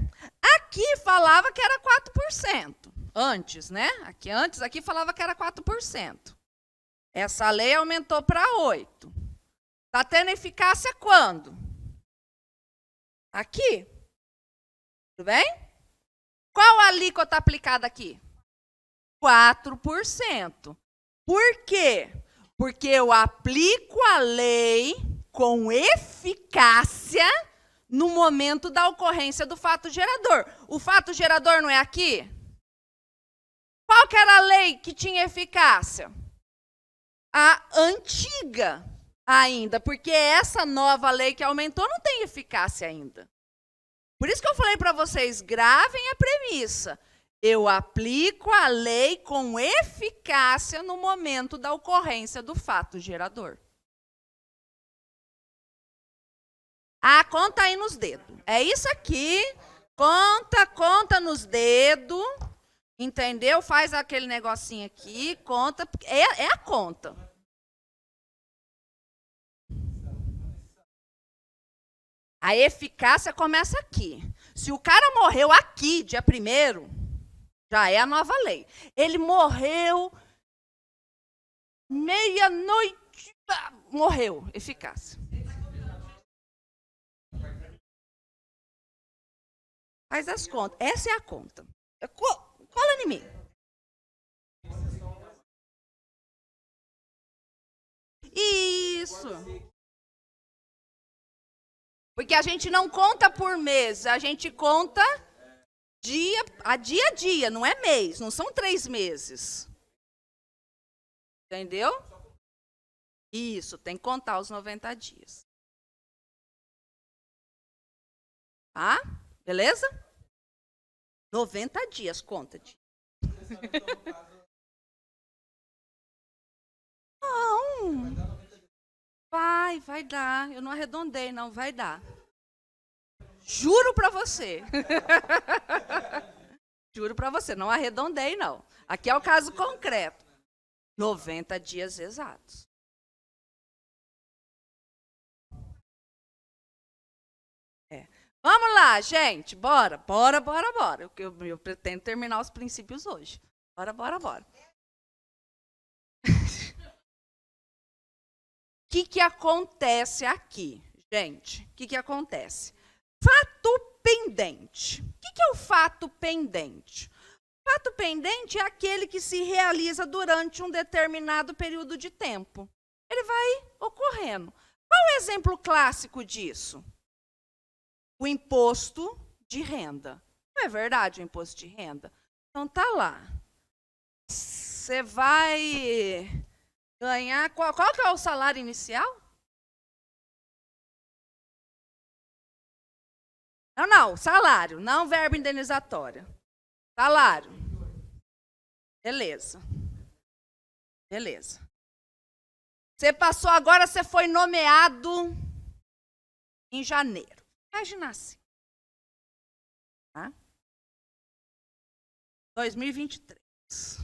Speaker 1: Aqui falava que era 4%. Antes, né? Aqui falava que era 4%. Essa lei aumentou para 8%. Está tendo eficácia quando? Aqui. Tudo bem? Qual a alíquota aplicada aqui? 4%. Por quê? Porque eu aplico a lei com eficácia no momento da ocorrência do fato gerador. O fato gerador não é aqui? Qual que era a lei que tinha eficácia? A antiga ainda, porque essa nova lei que aumentou não tem eficácia ainda. Por isso que eu falei para vocês, gravem a premissa. Eu aplico a lei com eficácia no momento da ocorrência do fato gerador. Ah, conta aí nos dedos. É isso aqui. Conta nos dedos. Entendeu? Faz aquele negocinho aqui, conta. É a conta. A eficácia começa aqui. Se o cara morreu aqui, dia 1º, já é a nova lei. Ele morreu meia-noite, morreu, eficácia. Faz as contas. Essa é a conta. Cola em mim. Isso. Porque a gente não conta por mês, a gente conta dia a dia, não é mês, não são 3 meses. Entendeu? Isso, tem que contar os 90 dias. Tá? Beleza? 90 dias, conta. Não. Vai dar. Eu não arredondei, não, vai dar. Juro pra você. Juro pra você, não arredondei, não. Aqui é o caso concreto. 90 dias exatos. Vamos lá, gente. Bora. Eu pretendo terminar os princípios hoje. Bora. O que acontece aqui, gente? O que acontece? Fato pendente. O que é o fato pendente? Fato pendente é aquele que se realiza durante um determinado período de tempo. Ele vai ocorrendo. Qual é o exemplo clássico disso? O imposto de renda. Não é verdade o imposto de renda? Então tá lá. Você vai ganhar... Qual que é o salário inicial? Não, salário, não verbo indenizatório. Salário. Beleza. Você passou agora, você foi nomeado em janeiro. Imagina assim. Tá? 2023.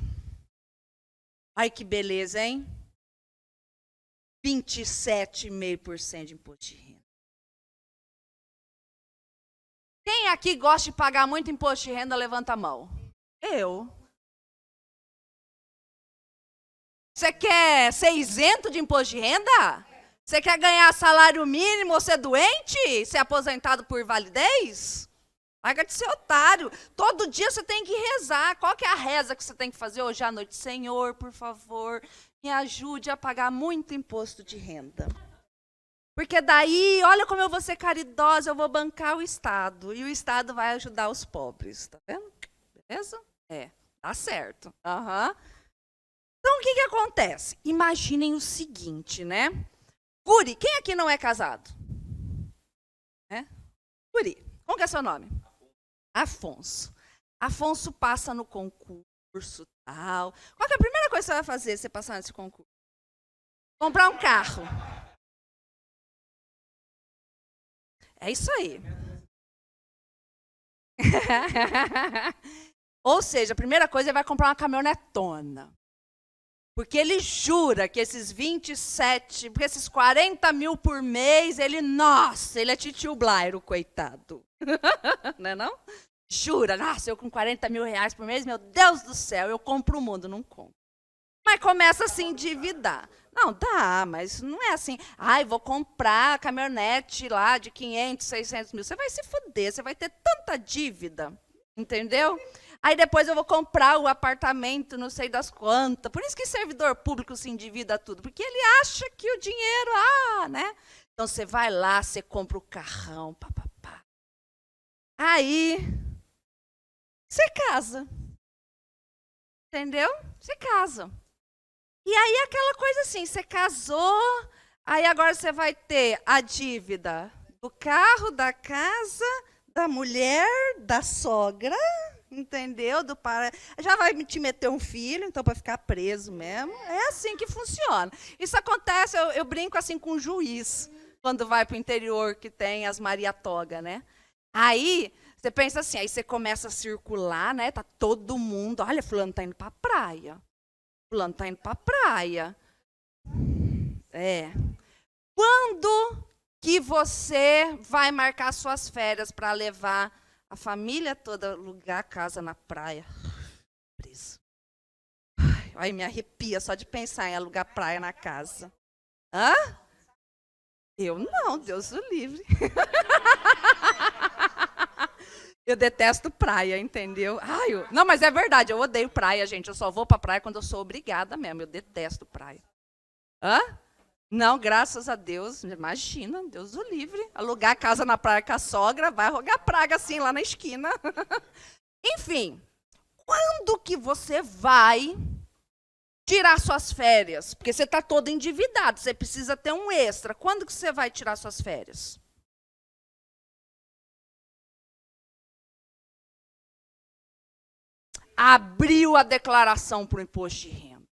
Speaker 1: Ai, que beleza, hein? 27,5% de imposto de renda. Quem aqui gosta de pagar muito imposto de renda, levanta a mão. Eu. Você quer ser isento de imposto de renda? Você quer ganhar salário mínimo ou ser doente? Ser aposentado por validez? Larga de ser otário. Todo dia você tem que rezar. Qual que é a reza que você tem que fazer hoje à noite? Senhor, por favor, me ajude a pagar muito imposto de renda. Porque daí, olha como eu vou ser caridosa, eu vou bancar o Estado. E o Estado vai ajudar os pobres. Tá vendo? Beleza? Tá certo. Uhum. Então, o que acontece? Imaginem o seguinte, né? Guri, quem aqui não é casado? Guri, como que é seu nome? Afonso. Afonso passa no concurso, tal. Qual que é a primeira coisa que você vai fazer se você passar nesse concurso? Comprar um carro. É isso aí. Ou seja, a primeira coisa, ele vai comprar uma caminhonetona. Porque ele jura que esses 27, porque esses 40 mil por mês, ele é titio Blairo, coitado. Não é não? Jura, nossa, eu com 40 mil reais por mês, meu Deus do céu, eu compro o mundo, não compro. Mas começa a se endividar. Não, dá, mas não é assim. Ai, vou comprar a caminhonete lá de 500, 600 mil. Você vai se fuder, você vai ter tanta dívida, entendeu? Aí depois eu vou comprar o apartamento, não sei das quantas. Por isso que servidor público se endivida tudo, porque ele acha que o dinheiro, né? Então você vai lá, você compra o carrão, papapá. Aí você casa. Entendeu? Você casa. E aí aquela coisa assim, você casou, aí agora você vai ter a dívida do carro, da casa, da mulher, da sogra, entendeu? Já vai te meter um filho, então para ficar preso mesmo. É assim que funciona. Isso acontece, eu brinco assim com o juiz, quando vai para o interior que tem as Maria Toga, né? Aí você pensa assim, aí você começa a circular, né? Tá todo mundo, olha, fulano tá indo para a praia. Fulano tá indo para a praia. Quando que você vai marcar suas férias para levar a família toda, alugar a casa na praia? Preso. Ai, me arrepia só de pensar em alugar praia na casa. Hã? Eu não, Deus o livre. Eu detesto praia, entendeu? Não, mas é verdade, eu odeio praia, gente. Eu só vou pra praia quando eu sou obrigada mesmo. Eu detesto praia. Hã? Não, graças a Deus. Imagina, Deus o livre. Alugar a casa na praia com a sogra, vai rogar praga assim lá na esquina. Enfim, quando que você vai tirar suas férias? Porque você está todo endividado, você precisa ter um extra. Quando que você vai tirar suas férias? Abriu a declaração para o imposto de renda.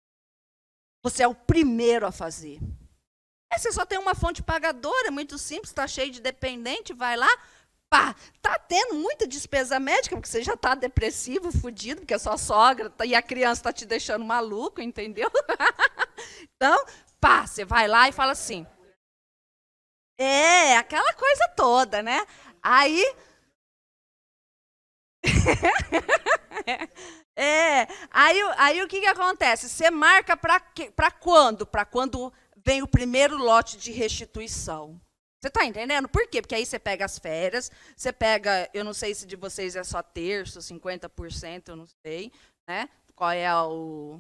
Speaker 1: Você é o primeiro a fazer. Você só tem uma fonte pagadora, é muito simples, está cheio de dependente, vai lá, pá, tá tendo muita despesa médica, porque você já está depressivo, fudido, porque a sua sogra e a criança está te deixando maluco, entendeu? Então, pá, você vai lá e fala assim. Aquela coisa toda, né? Aí aí o que acontece? Você marca para quando? Para quando vem o primeiro lote de restituição. Você está entendendo? Por quê? Porque aí você pega as férias, você pega, eu não sei se de vocês é só terço, 50%, eu não sei, né? Qual é o...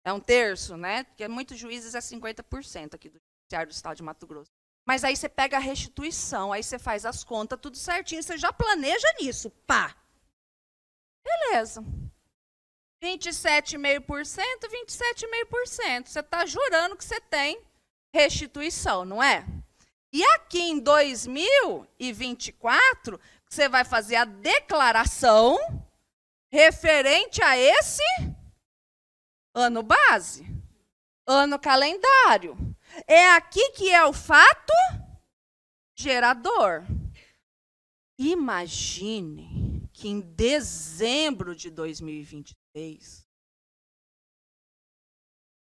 Speaker 1: É um terço, né? Porque muitos juízes é 50% aqui do Judiciário do Estado de Mato Grosso. Mas aí você pega a restituição, aí você faz as contas, tudo certinho, você já planeja nisso, pá. Beleza. 27,5%, 27,5%. Você está jurando que você tem restituição, não é? E aqui em 2024, você vai fazer a declaração referente a esse ano base, ano calendário. É aqui que é o fato gerador. Imagine que em dezembro de 2023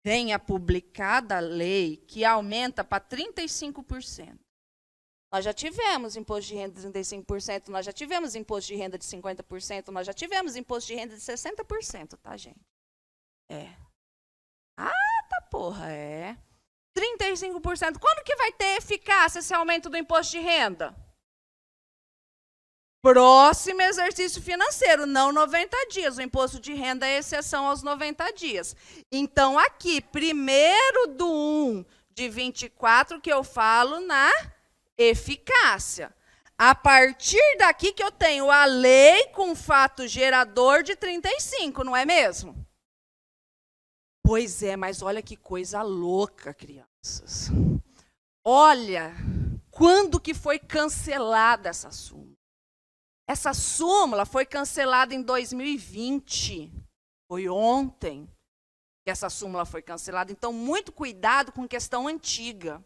Speaker 1: venha publicada a lei que aumenta para 35%. Nós já tivemos imposto de renda de 35%, nós já tivemos imposto de renda de 50%, nós já tivemos imposto de renda de 60%, tá, gente? Tá, porra, 35%. Quando que vai ter eficácia esse aumento do imposto de renda? Próximo exercício financeiro, não 90 dias. O imposto de renda é exceção aos 90 dias. Então, aqui, 1º de 24, que eu falo na eficácia. A partir daqui que eu tenho a lei com fato gerador de 35, não é mesmo? Pois é, mas olha que coisa louca, crianças. Olha, quando que foi cancelada essa súmula? Essa súmula foi cancelada em 2020. Foi ontem que essa súmula foi cancelada. Então, muito cuidado com questão antiga.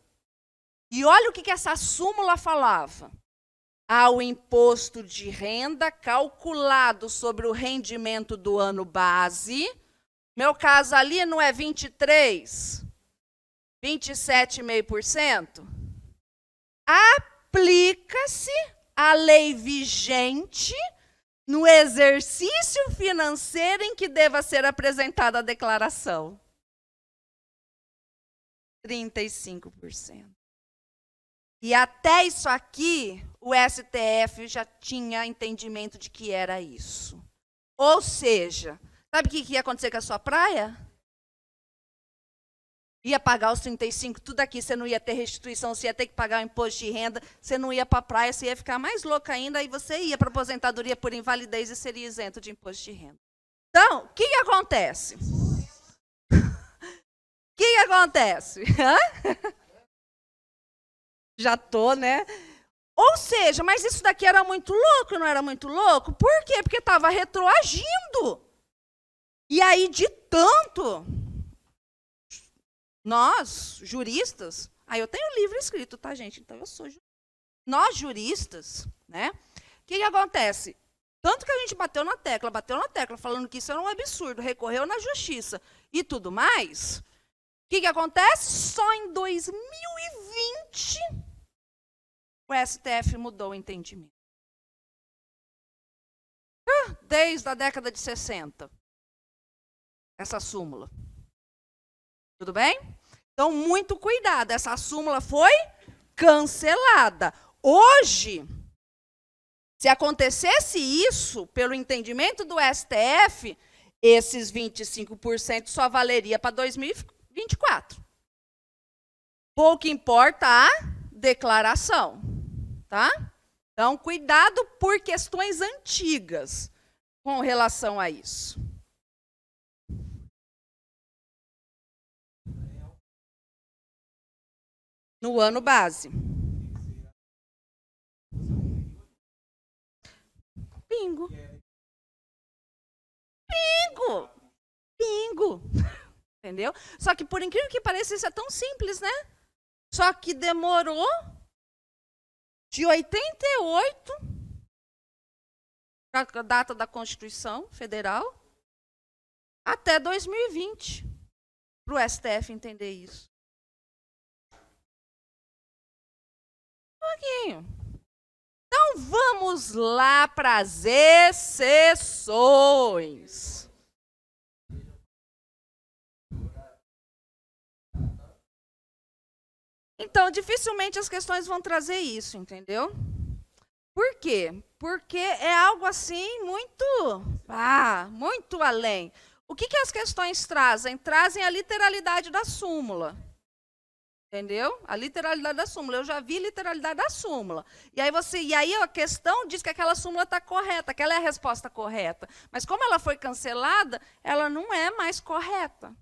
Speaker 1: E olha o que essa súmula falava. Ao imposto de renda calculado sobre o rendimento do ano base. Meu caso ali não é 23, 27,5%. Aplica-se a lei vigente no exercício financeiro em que deva ser apresentada a declaração. 35%. E até isso aqui, o STF já tinha entendimento de que era isso. Ou seja, sabe o que ia acontecer com a sua praia? Ia pagar os 35, tudo aqui, você não ia ter restituição, você ia ter que pagar o imposto de renda, você não ia para a praia, você ia ficar mais louca ainda, aí você ia para a aposentadoria por invalidez e seria isento de imposto de renda. Então, o que acontece? O que acontece? Já tô, né? Ou seja, mas isso daqui era muito louco, não era muito louco? Por quê? Porque estava retroagindo. E aí, de tanto, nós, juristas, aí eu tenho livro escrito, tá, gente? Então, eu sou jurista. Nós, juristas, né? O que acontece? Tanto que a gente bateu na tecla, falando que isso era um absurdo, recorreu na justiça e tudo mais. O que acontece? Só em 2020, o STF mudou o entendimento. Desde a década de 60. Essa súmula. Tudo bem? Então, muito cuidado. Essa súmula foi cancelada. Hoje, se acontecesse isso, pelo entendimento do STF, esses 25% só valeria para 2024. Pouco importa a declaração, tá? Então, cuidado por questões antigas com relação a isso. No ano base. Bingo. Bingo. Bingo. Entendeu? Só que, por incrível que pareça, isso é tão simples, né? Só que demorou de 88, a data da Constituição Federal, até 2020, para o STF entender isso. Um pouquinho. Então, vamos lá para as exceções. Então, dificilmente as questões vão trazer isso, entendeu? Por quê? Porque é algo assim muito além. O que as questões trazem? Trazem a literalidade da súmula. Entendeu? A literalidade da súmula. Eu já vi a literalidade da súmula. E aí a questão diz que aquela súmula está correta, aquela é a resposta correta. Mas como ela foi cancelada, ela não é mais correta.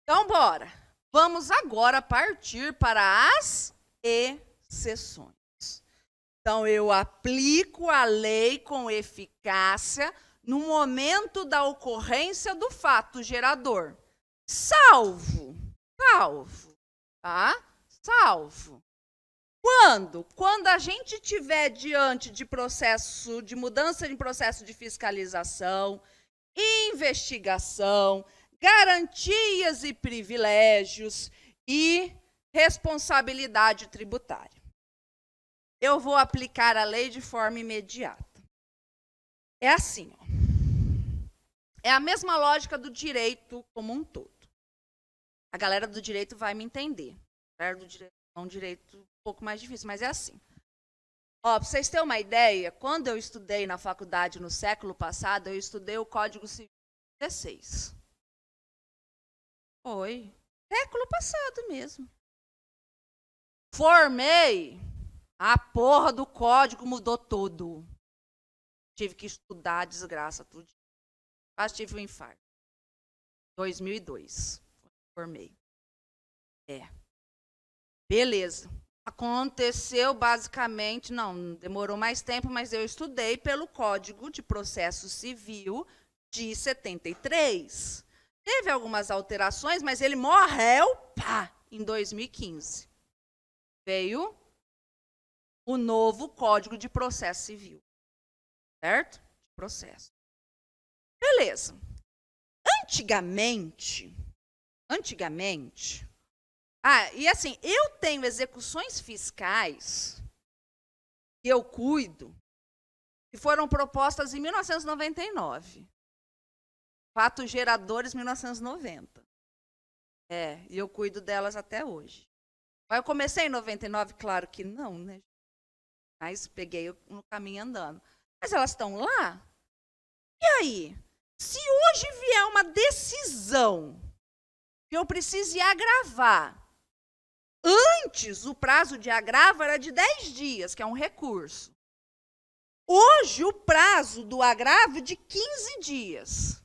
Speaker 1: Então, bora. Vamos agora partir para as exceções. Então, eu aplico a lei com eficácia no momento da ocorrência do fato gerador. Salvo, tá? Salvo. Quando? Quando a gente estiver diante de processo, de mudança de processo de fiscalização, investigação, garantias e privilégios e responsabilidade tributária. Eu vou aplicar a lei de forma imediata. É assim, ó. É a mesma lógica do direito como um todo. A galera do direito vai me entender. A galera do direito é um direito um pouco mais difícil, mas é assim. Ó, para vocês terem uma ideia, quando eu estudei na faculdade no século passado, eu estudei o Código Civil 16. Foi. Século passado mesmo. Formei, a porra do código mudou tudo. Tive que estudar, desgraça, tudo. Quase tive um infarto. 2002, formei. Beleza. Aconteceu basicamente, não demorou mais tempo, mas eu estudei pelo Código de Processo Civil de 73. Teve algumas alterações, mas ele morreu, em 2015. Veio o novo Código de Processo Civil. Certo? De processo. Beleza. Antigamente, e assim, eu tenho execuções fiscais que eu cuido, que foram propostas em 1999. Fatos geradores, 1990. E eu cuido delas até hoje. Mas eu comecei em 99? Claro que não, né? Mas peguei no caminho andando. Mas elas estão lá? E aí? Se hoje vier uma decisão que eu precise agravar, antes o prazo de agravo era de 10 dias, que é um recurso. Hoje o prazo do agravo é de 15 dias.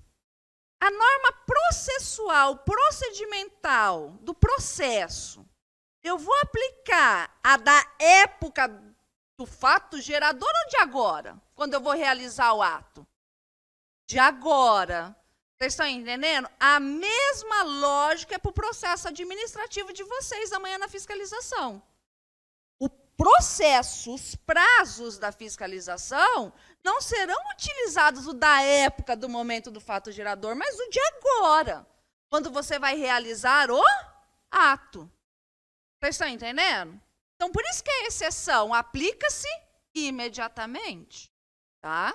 Speaker 1: A norma processual, procedimental do processo, eu vou aplicar a da época do fato gerador ou de agora? Quando eu vou realizar o ato? De agora. Vocês estão entendendo? A mesma lógica é para o processo administrativo de vocês amanhã na fiscalização. O processo, os prazos da fiscalização não serão utilizados o da época do momento do fato gerador, mas o de agora, quando você vai realizar o ato. Vocês estão entendendo? Então, por isso que a exceção aplica-se imediatamente. Tá?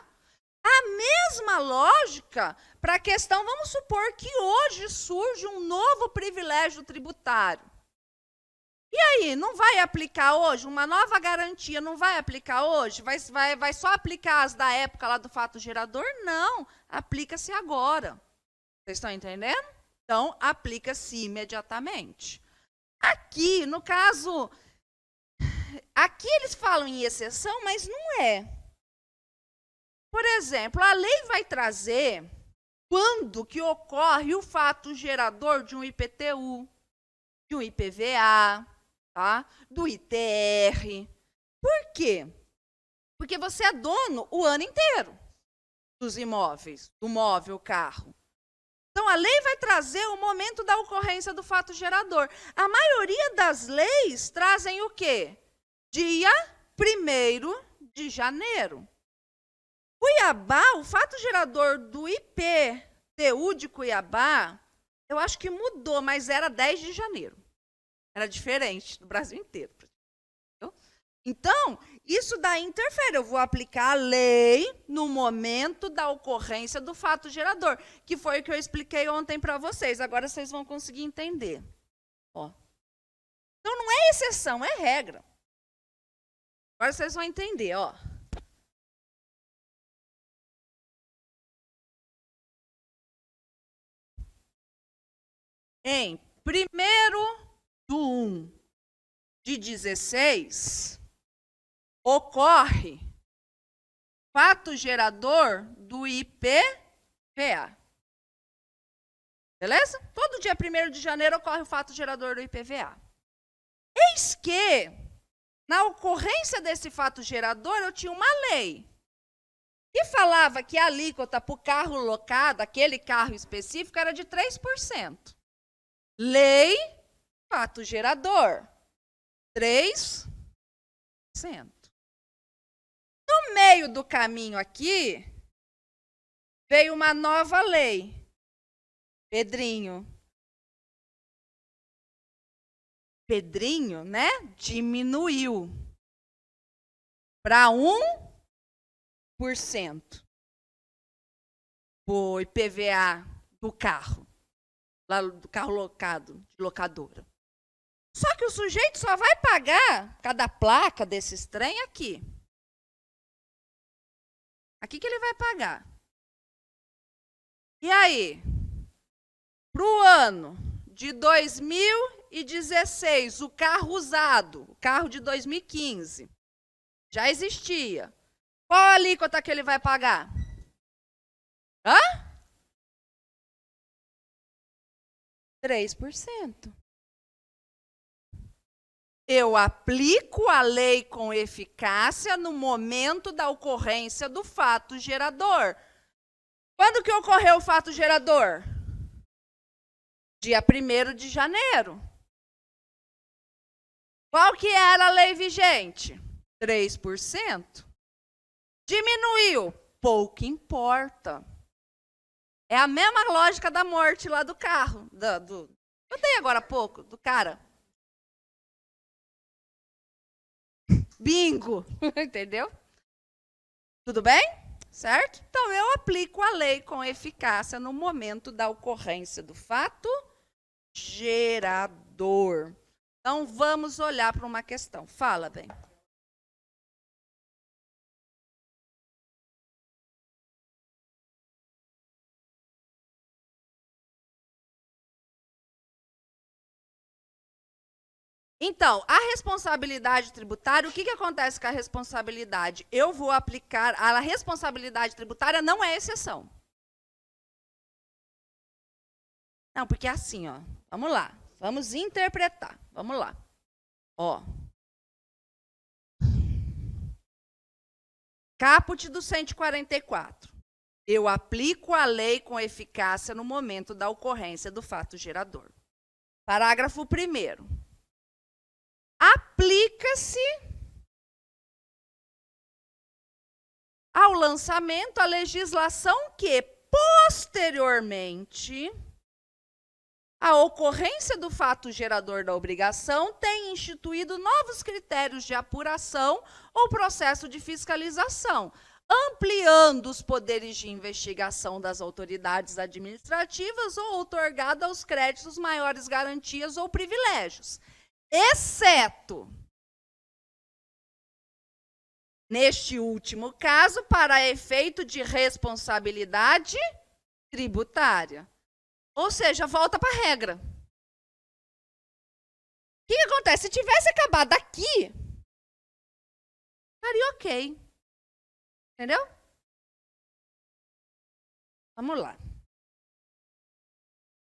Speaker 1: A mesma lógica para a questão, vamos supor que hoje surge um novo privilégio tributário. E aí, não vai aplicar hoje? Uma nova garantia não vai aplicar hoje? Vai só aplicar as da época lá do fato gerador? Não, aplica-se agora. Vocês estão entendendo? Então, aplica-se imediatamente. Aqui, no caso, aqui eles falam em exceção, mas não é. Por exemplo, a lei vai trazer quando que ocorre o fato gerador de um IPTU, de um IPVA, tá? Do ITR. Por quê? Porque você é dono o ano inteiro dos imóveis, do móvel, carro. Então, a lei vai trazer o momento da ocorrência do fato gerador. A maioria das leis trazem o quê? Dia 1º de janeiro. Cuiabá, o fato gerador do IPTU de Cuiabá, eu acho que mudou, mas era 10 de janeiro. Era diferente do Brasil inteiro. Então, isso daí interfere. Eu vou aplicar a lei no momento da ocorrência do fato gerador, que foi o que eu expliquei ontem para vocês. Agora vocês vão conseguir entender. Ó. Então, não é exceção, é regra. Agora vocês vão entender, ó. Em 1º/1/16, ocorre fato gerador do IPVA. Beleza? Todo dia 1º de janeiro ocorre o fato gerador do IPVA. Eis que, na ocorrência desse fato gerador, eu tinha uma lei que falava que a alíquota para o carro locado, aquele carro específico, era de 3%. Lei, fato gerador, 3%. No meio do caminho aqui, veio uma nova lei. Pedrinho, né, diminuiu para 1% o IPVA do carro. Lá do carro locado, de locadora. Só que o sujeito só vai pagar cada placa desses trem aqui. Aqui que ele vai pagar. E aí, para o ano de 2016, o carro usado, o carro de 2015, já existia. Qual a alíquota que ele vai pagar? Hã? 3%. Eu aplico a lei com eficácia no momento da ocorrência do fato gerador. Quando que ocorreu o fato gerador? Dia 1º de janeiro. Qual que era a lei vigente? 3%. Diminuiu? Pouco importa. É a mesma lógica da morte lá do carro. Eu dei agora há pouco, do cara. Bingo! Entendeu? Tudo bem? Certo? Então, eu aplico a lei com eficácia no momento da ocorrência do fato gerador. Então, vamos olhar para uma questão. Fala, bem. Então, a responsabilidade tributária, o que acontece com a responsabilidade? Eu vou aplicar, a responsabilidade tributária não é exceção. Não, porque é assim, ó. Vamos lá, vamos interpretar. Vamos lá. Ó. Caput do 144. Eu aplico a lei com eficácia no momento da ocorrência do fato gerador. Parágrafo 1º. Aplica-se ao lançamento a legislação que, posteriormente, a ocorrência do fato gerador da obrigação tem instituído novos critérios de apuração ou processo de fiscalização, ampliando os poderes de investigação das autoridades administrativas ou outorgado aos créditos maiores garantias ou privilégios, exceto, neste último caso, para efeito de responsabilidade tributária. Ou seja, volta para a regra. O que acontece? Se tivesse acabado aqui, estaria ok. Entendeu? Vamos lá.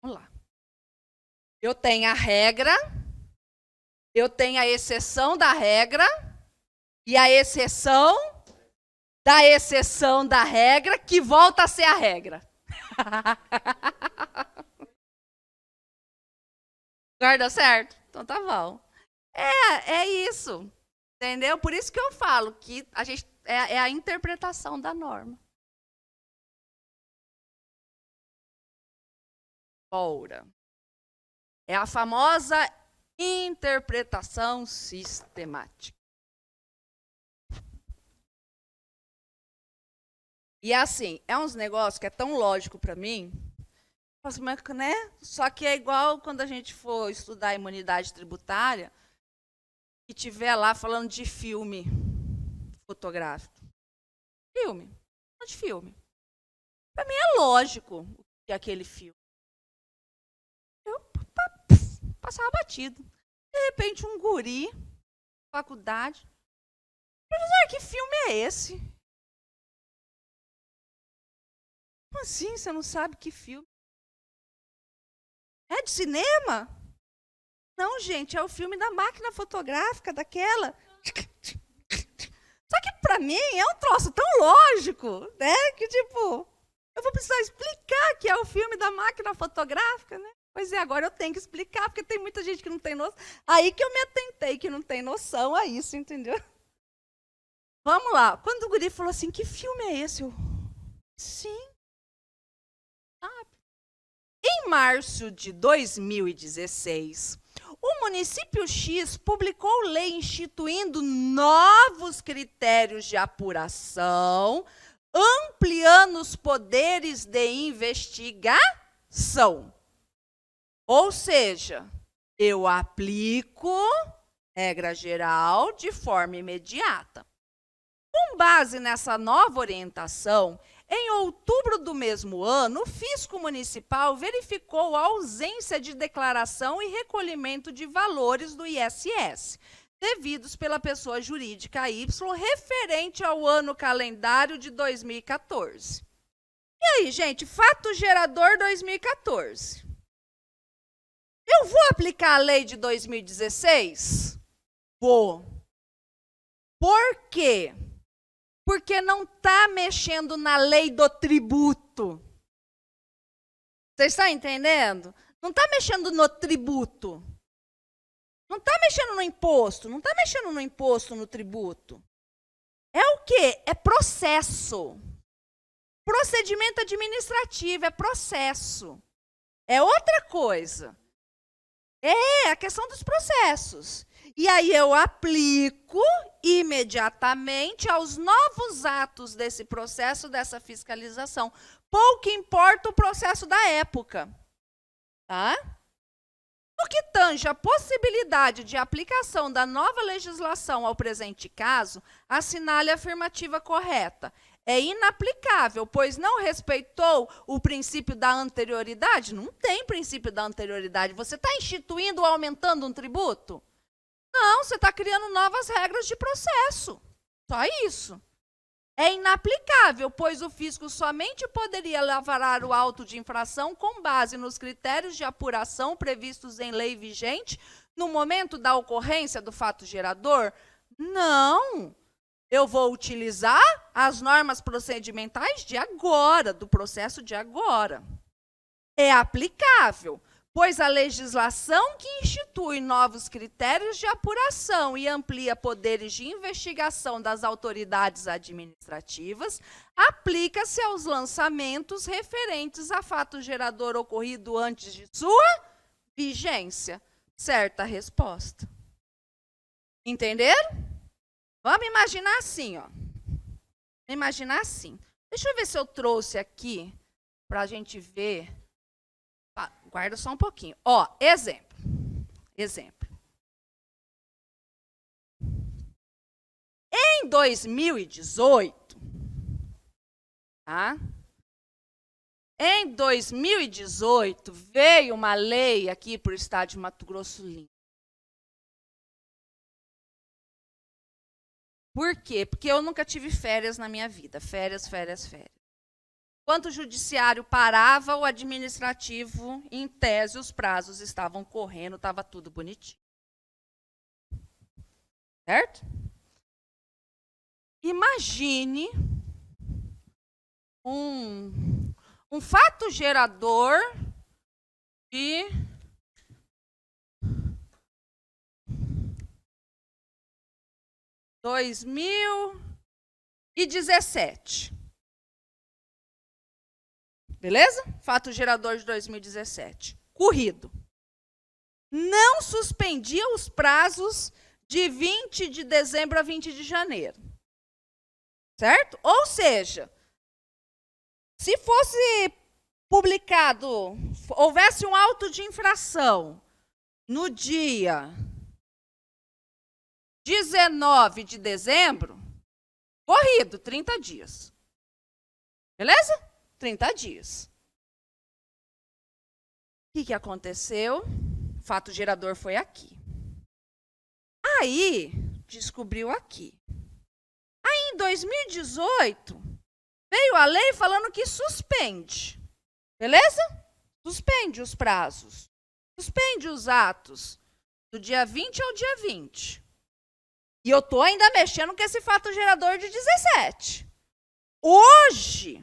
Speaker 1: Vamos lá. Eu tenho a regra, eu tenho a exceção da regra e a exceção da regra que volta a ser a regra. Guarda certo? Então tá bom. É isso. Entendeu? Por isso que eu falo que a gente é a interpretação da norma. Ora. É a famosa interpretação sistemática. E assim, é uns negócios que é tão lógico para mim, né? Só que é igual quando a gente for estudar a imunidade tributária e tiver lá falando de filme fotográfico. Filme. De filme. Para mim é lógico que é aquele filme. Eu passava batido. De repente, um guri, faculdade. Professor, que filme é esse? Como assim? Você não sabe que filme? É de cinema? Não, gente, é o filme da máquina fotográfica, daquela. Só que para mim é um troço tão lógico, né? Que tipo, eu vou precisar explicar que é o filme da máquina fotográfica, né? Pois é, agora eu tenho que explicar, porque tem muita gente que não tem noção. Aí que eu me atentei, que não tem noção a isso, entendeu? Vamos lá. Quando o guri falou assim, que filme é esse? Eu, sim. Em março de 2016, o município X publicou lei instituindo novos critérios de apuração, ampliando os poderes de investigação. Ou seja, eu aplico regra geral de forma imediata. Com base nessa nova orientação, Em outubro do mesmo ano, o fisco municipal verificou a ausência de declaração e recolhimento de valores do ISS, devidos pela pessoa jurídica Y, referente ao ano calendário de 2014. E aí, gente, fato gerador 2014. Eu vou aplicar a lei de 2016? Vou. Por quê? Porque não está mexendo na lei do tributo. Vocês estão entendendo? Não está mexendo no tributo. Não está mexendo no imposto. Não está mexendo no imposto, no tributo. É o quê? É processo. Procedimento administrativo, é processo. É outra coisa. É a questão dos processos. E aí eu aplico imediatamente aos novos atos desse processo, dessa fiscalização. Pouco importa o processo da época. Tá? No que tange a possibilidade de aplicação da nova legislação ao presente caso, assinale a afirmativa correta. É inaplicável, pois não respeitou o princípio da anterioridade? Não tem princípio da anterioridade. Você está instituindo ou aumentando um tributo? Não, você está criando novas regras de processo. Só isso. É inaplicável, pois o fisco somente poderia lavrar o auto de infração com base nos critérios de apuração previstos em lei vigente no momento da ocorrência do fato gerador? Não. Eu vou utilizar as normas procedimentais de agora, do processo de agora. É aplicável, pois a legislação que institui novos critérios de apuração e amplia poderes de investigação das autoridades administrativas aplica-se aos lançamentos referentes a fato gerador ocorrido antes de sua vigência. Certa resposta. Entenderam? Vamos imaginar assim, ó. Imaginar assim. Deixa eu ver se eu trouxe aqui para a gente ver. Guarda só um pouquinho. Ó, exemplo. Exemplo. Em 2018, tá? Em 2018, veio uma lei aqui para o estado de Mato Grosso Limpo. Por quê? Porque eu nunca tive férias na minha vida. Férias, férias, férias. Enquanto o judiciário parava, o administrativo, em tese, os prazos estavam correndo, estava tudo bonitinho. Certo? Imagine um fato gerador de 2017. Beleza? Fato gerador de 2017. Corrido. Não suspendia os prazos de 20 de dezembro a 20 de janeiro. Certo? Ou seja, se fosse publicado, houvesse um auto de infração no dia 19 de dezembro, corrido, 30 dias. Beleza? 30 dias. O que aconteceu? O fato gerador foi aqui. Aí, descobriu aqui. Aí, em 2018, veio a lei falando que suspende. Beleza? Suspende os prazos. Suspende os atos do dia 20 ao dia 20. E eu estou ainda mexendo com esse fato gerador de 17. Hoje,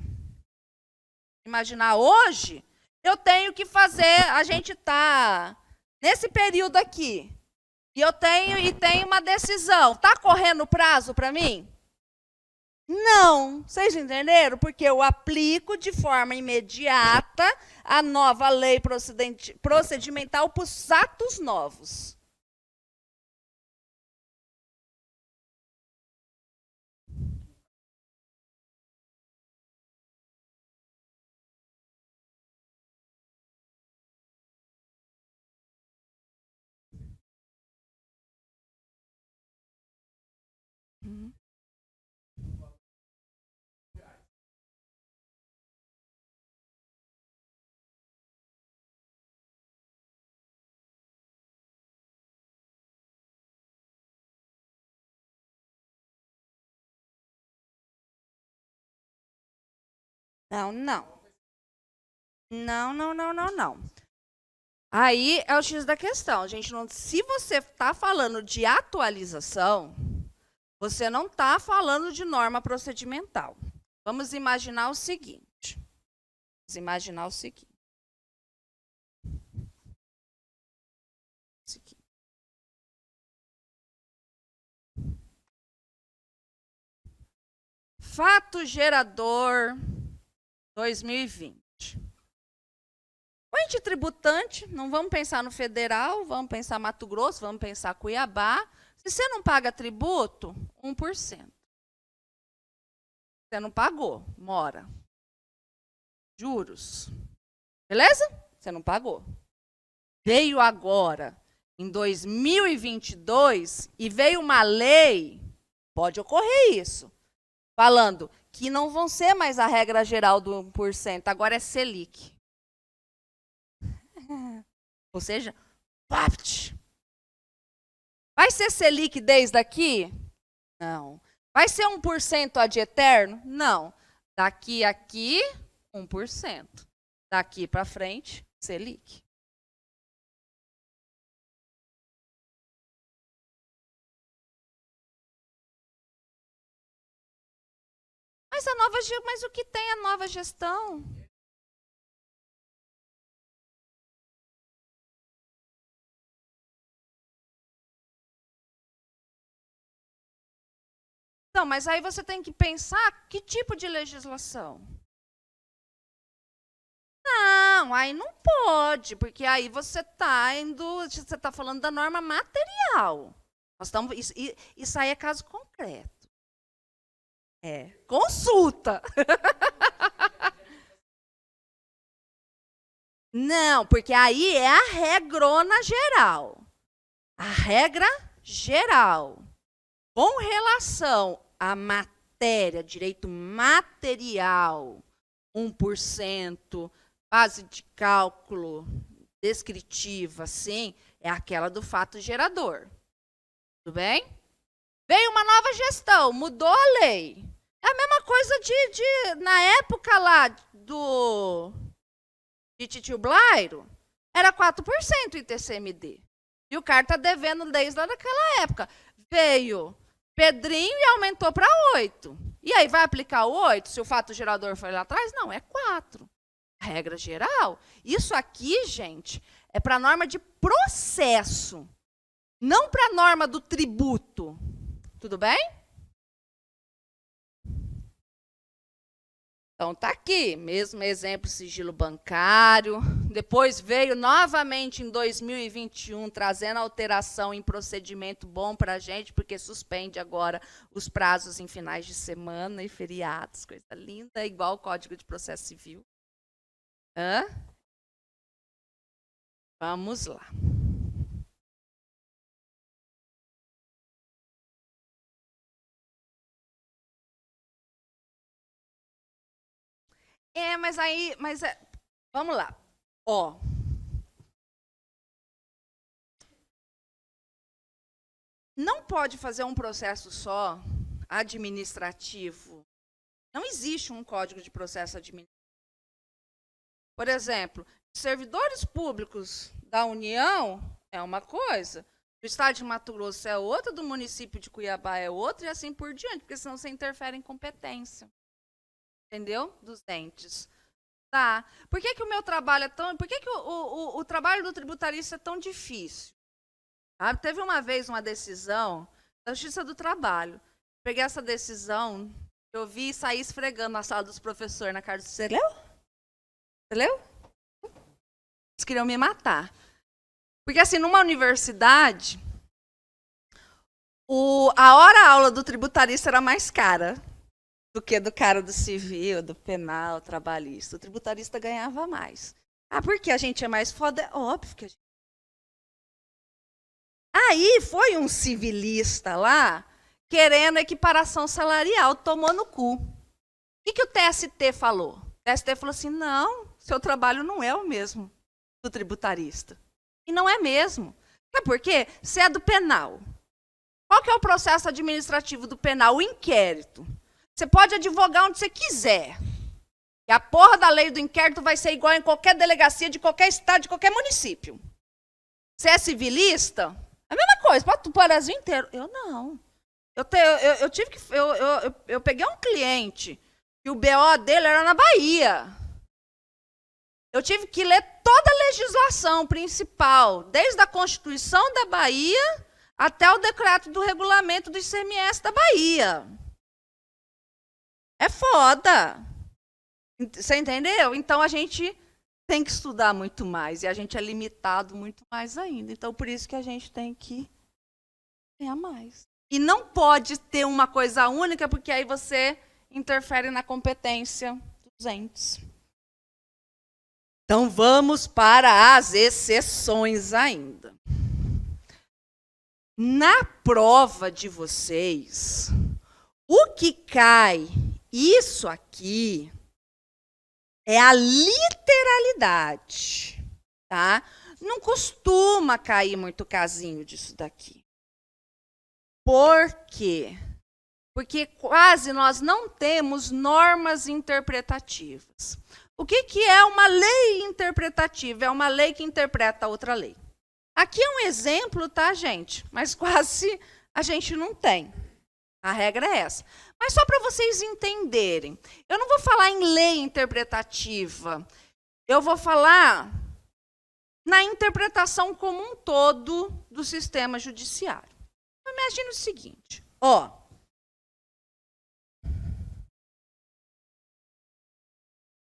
Speaker 1: imaginar hoje, eu tenho que fazer, a gente está nesse período aqui, e eu tenho uma decisão. Está correndo o prazo para mim? Não. Vocês entenderam? Porque eu aplico de forma imediata a nova lei procedimental para os atos novos. Não, não. Não, não, não, não, não. Aí é o X da questão. Gente, não, se você está falando de atualização, você não está falando de norma procedimental. Vamos imaginar o seguinte. Vamos imaginar o seguinte. Fato gerador 2020. O ente tributante, não vamos pensar no federal, vamos pensar Mato Grosso, vamos pensar Cuiabá. Se você não paga tributo, 1%. Você não pagou, mora. Juros. Beleza? Você não pagou. Veio agora, em 2022, e veio uma lei, pode ocorrer isso, falando que não vão ser mais a regra geral do 1%, agora é Selic. Ou seja, vai ser Selic desde aqui? Não. Vai ser 1% ad eterno? Não. Daqui a aqui, 1%. Daqui para frente, Selic. Mas o que tem a nova gestão? Não, mas aí você tem que pensar que tipo de legislação. Não, aí não pode, porque aí você está falando da norma material. Isso aí é caso concreto. É, consulta. Não, porque aí é a regrona geral. A regra geral. Com relação à matéria, direito material, 1%, base de cálculo descritiva, sim, é aquela do fato gerador. Tudo bem? Veio uma nova gestão, mudou a lei. É a mesma coisa na época lá de Titio Blairo, era 4% o ITCMD. E o cara está devendo desde lá daquela época. Veio Pedrinho e aumentou para 8. E aí vai aplicar o 8 se o fato gerador foi lá atrás? Não, é 4. Regra geral. Isso aqui, gente, é para a norma de processo, não para a norma do tributo. Tudo bem? Então, está aqui, mesmo exemplo, sigilo bancário. Depois veio novamente em 2021, trazendo alteração em procedimento bom para a gente, porque suspende agora os prazos em finais de semana e feriados. Coisa linda, igual o Código de Processo Civil. Hã? Vamos lá. Vamos lá. Ó. Não pode fazer um processo só administrativo. Não existe um Código de Processo Administrativo. Por exemplo, servidores públicos da União é uma coisa, do estado de Mato Grosso é outra, do município de Cuiabá é outra, e assim por diante, porque senão você interfere em competência. Entendeu? Dos entes. Tá. Por que o meu trabalho é tão... Por que o trabalho do tributarista é tão difícil? Ah, teve uma vez uma decisão da Justiça do Trabalho. Peguei essa decisão, eu vi e saí esfregando na sala dos professores na cara do... Você leu? Você leu? Eles queriam me matar. Porque, assim, numa universidade, a hora-aula do tributarista era mais cara do que do cara do civil, do penal, trabalhista. O tributarista ganhava mais. Ah, porque a gente é mais foda? É óbvio que a gente... Aí foi um civilista lá, querendo equiparação salarial, tomou no cu. O que o TST falou? O TST falou assim, não, seu trabalho não é o mesmo do tributarista. E não é mesmo. Sabe por quê? Você é do penal. Qual que é o processo administrativo do penal? O inquérito. Você pode advogar onde você quiser. E a porra da lei do inquérito vai ser igual em qualquer delegacia de qualquer estado, de qualquer município. Você é civilista? É a mesma coisa, para o Brasil inteiro. Eu não. Eu peguei um cliente que o BO dele era na Bahia. Eu tive que ler toda a legislação principal, desde a Constituição da Bahia até o decreto do regulamento do ICMS da Bahia. É foda. Você entendeu? Então, a gente tem que estudar muito mais. E a gente é limitado muito mais ainda. Então, por isso que a gente tem que ganhar mais. E não pode ter uma coisa única, porque aí você interfere na competência dos entes. Então, vamos para as exceções ainda. Na prova de vocês, o que cai, isso aqui, é a literalidade, tá? Não costuma cair muito casinho disso daqui. Por quê? Porque quase nós não temos normas interpretativas. O que é uma lei interpretativa? É uma lei que interpreta outra lei. Aqui é um exemplo, tá, gente? Mas quase a gente não tem. A regra é essa. Mas só para vocês entenderem, eu não vou falar em lei interpretativa. Eu vou falar na interpretação como um todo do sistema judiciário. Imagina o seguinte, ó.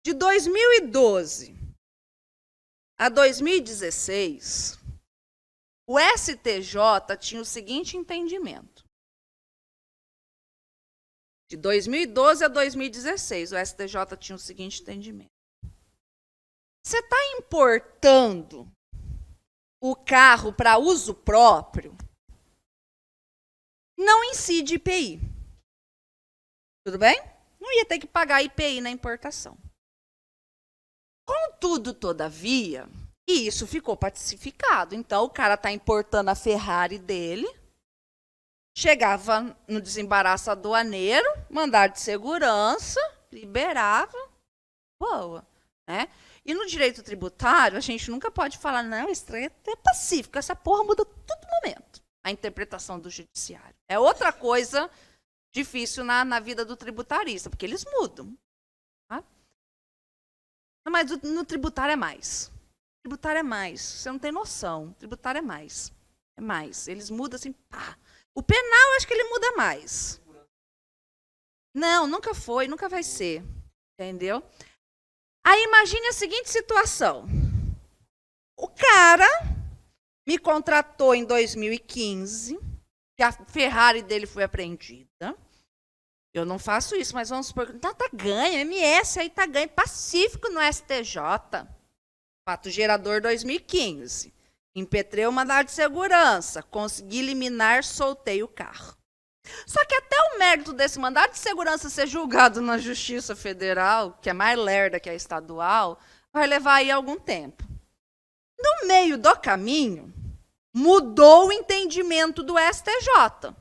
Speaker 1: De 2012 a 2016, o STJ tinha o seguinte entendimento. De 2012 a 2016, o STJ tinha o seguinte entendimento. Você está importando o carro para uso próprio, não incide IPI. Tudo bem? Não ia ter que pagar IPI na importação. Contudo, todavia, e isso ficou pacificado. Então, o cara está importando a Ferrari dele, chegava no desembaraço aduaneiro, mandado de segurança, liberava, boa. Né? E no direito tributário, a gente nunca pode falar, não, isso é pacífico, essa porra muda todo momento. A interpretação do judiciário. É outra coisa difícil na vida do tributarista, porque eles mudam. Tá? Mas no tributário é mais. Tributário é mais. Você não tem noção. Tributário é mais. É mais. Eles mudam assim, pá. O penal, acho que ele muda mais. Não, nunca foi, nunca vai ser. Entendeu? Aí imagine a seguinte situação. O cara me contratou em 2015, que a Ferrari dele foi apreendida. Eu não faço isso, mas vamos supor que tá ganho, MS aí tá ganho, pacífico no STJ. Fato gerador 2015. Impetrei o mandado de segurança, consegui eliminar, soltei o carro. Só que até o mérito desse mandado de segurança ser julgado na Justiça Federal, que é mais lerda que a estadual, vai levar aí algum tempo. No meio do caminho, mudou o entendimento do STJ.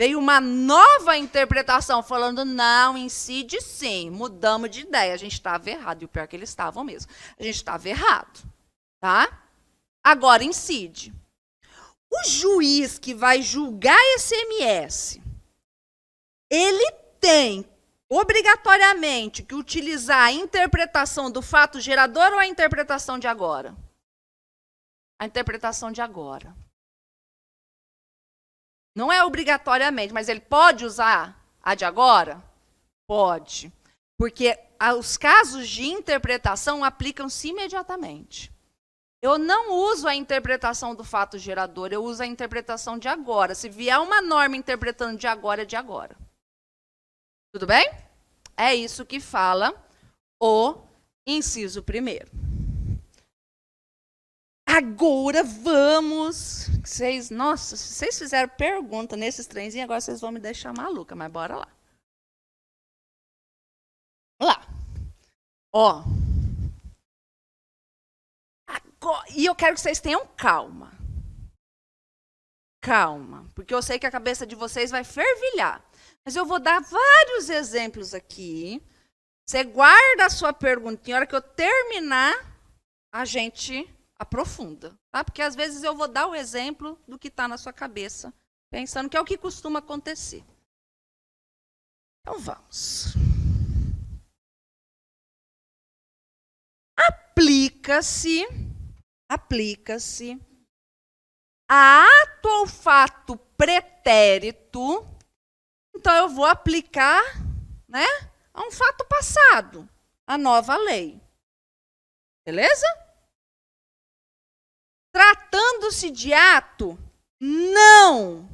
Speaker 1: Veio uma nova interpretação falando, não, incide sim, mudamos de ideia, a gente estava errado. E o pior é que eles estavam mesmo. A gente estava errado. Tá? Agora incide. O juiz que vai julgar esse MS, ele tem obrigatoriamente que utilizar a interpretação do fato gerador ou a interpretação de agora? A interpretação de agora. Não é obrigatoriamente, mas ele pode usar a de agora? Pode. Porque os casos de interpretação aplicam-se imediatamente. Eu não uso a interpretação do fato gerador, eu uso a interpretação de agora. Se vier uma norma interpretando de agora, é de agora. Tudo bem? É isso que fala o inciso 1º. Agora vamos. Nossa, se vocês fizeram pergunta nesses trenzinhos, agora vocês vão me deixar maluca, mas bora lá. Vamos lá. Ó. E eu quero que vocês tenham calma. Calma, porque eu sei que a cabeça de vocês vai fervilhar. Mas eu vou dar vários exemplos aqui Você guarda a sua perguntinha, a hora que eu terminar, a gente aprofunda. Tá? Porque às vezes eu vou dar o exemplo do que está na sua cabeça, pensando que é o que costuma acontecer. Então vamos. Aplica-se a ato ou fato pretérito. Então eu vou aplicar, né, a um fato passado, a nova lei. Beleza? Tratando-se de ato não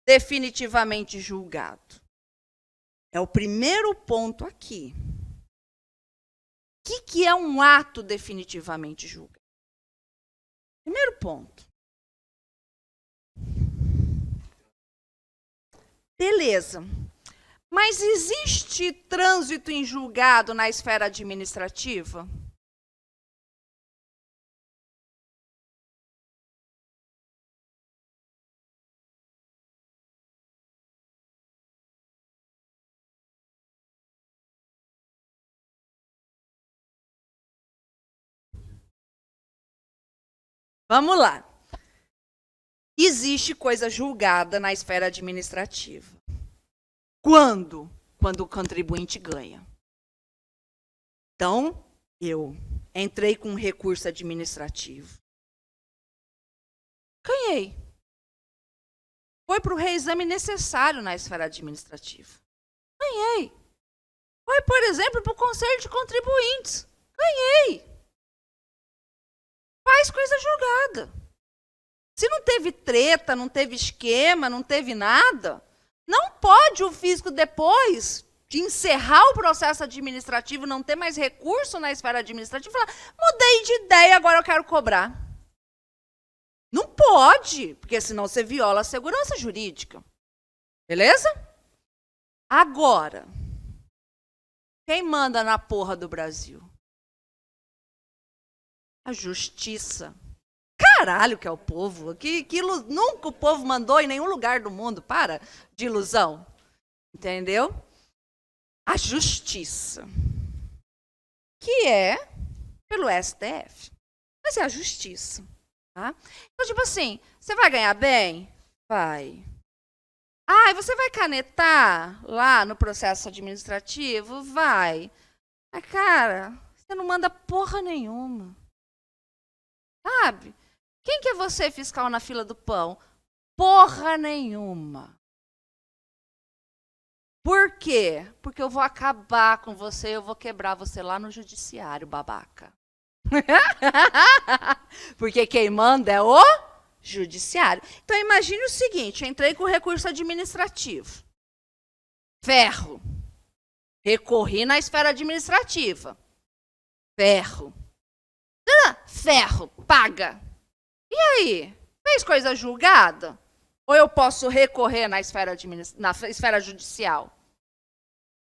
Speaker 1: definitivamente julgado. É o primeiro ponto aqui. O que é um ato definitivamente julgado? Primeiro ponto. Beleza. Mas existe trânsito em julgado na esfera administrativa? Vamos lá. Existe coisa julgada na esfera administrativa. Quando? Quando o contribuinte ganha. Então, eu entrei com um recurso administrativo. Ganhei. Foi para o reexame necessário na esfera administrativa. Ganhei. Foi, por exemplo, para o Conselho de Contribuintes. Ganhei. Faz coisa julgada. Se não teve treta, não teve esquema, não teve nada, não pode o fisco, depois de encerrar o processo administrativo, não ter mais recurso na esfera administrativa, falar, mudei de ideia, agora eu quero cobrar. Não pode, porque senão você viola a segurança jurídica. Beleza? Agora, quem manda na porra do Brasil? A justiça. Caralho que é o povo. Nunca o povo mandou em nenhum lugar do mundo. Para de ilusão. Entendeu? A justiça. Que é pelo STF. Mas é a justiça. Tá? Então, tipo assim, você vai ganhar bem? Vai. Ah, e você vai canetar lá no processo administrativo? Vai. Mas, cara, você não manda porra nenhuma. Sabe? Quem que é você, fiscal, na fila do pão? Porra nenhuma. Por quê? Porque eu vou acabar com você, eu vou quebrar você lá no judiciário, babaca. Porque quem manda é o judiciário. Então, imagine o seguinte, eu entrei com recurso administrativo. Ferro. Recorri na esfera administrativa. Ferro. Ferro, paga. E aí? Fez coisa julgada? Ou eu posso recorrer na esfera judicial?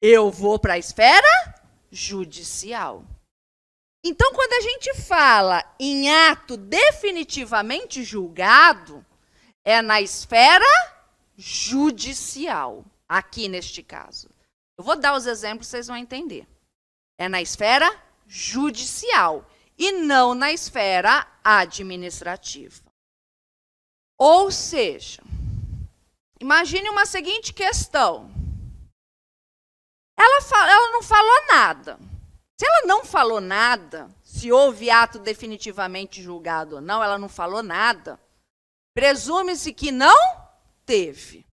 Speaker 1: Eu vou para a esfera judicial. Então, quando a gente fala em ato definitivamente julgado, é na esfera judicial, aqui neste caso. Eu vou dar os exemplos, vocês vão entender. É na esfera judicial e não na esfera administrativa. Ou seja, imagine uma seguinte questão. Ela não falou nada. Se ela não falou nada, se houve ato definitivamente julgado ou não, ela não falou nada, presume-se que não teve.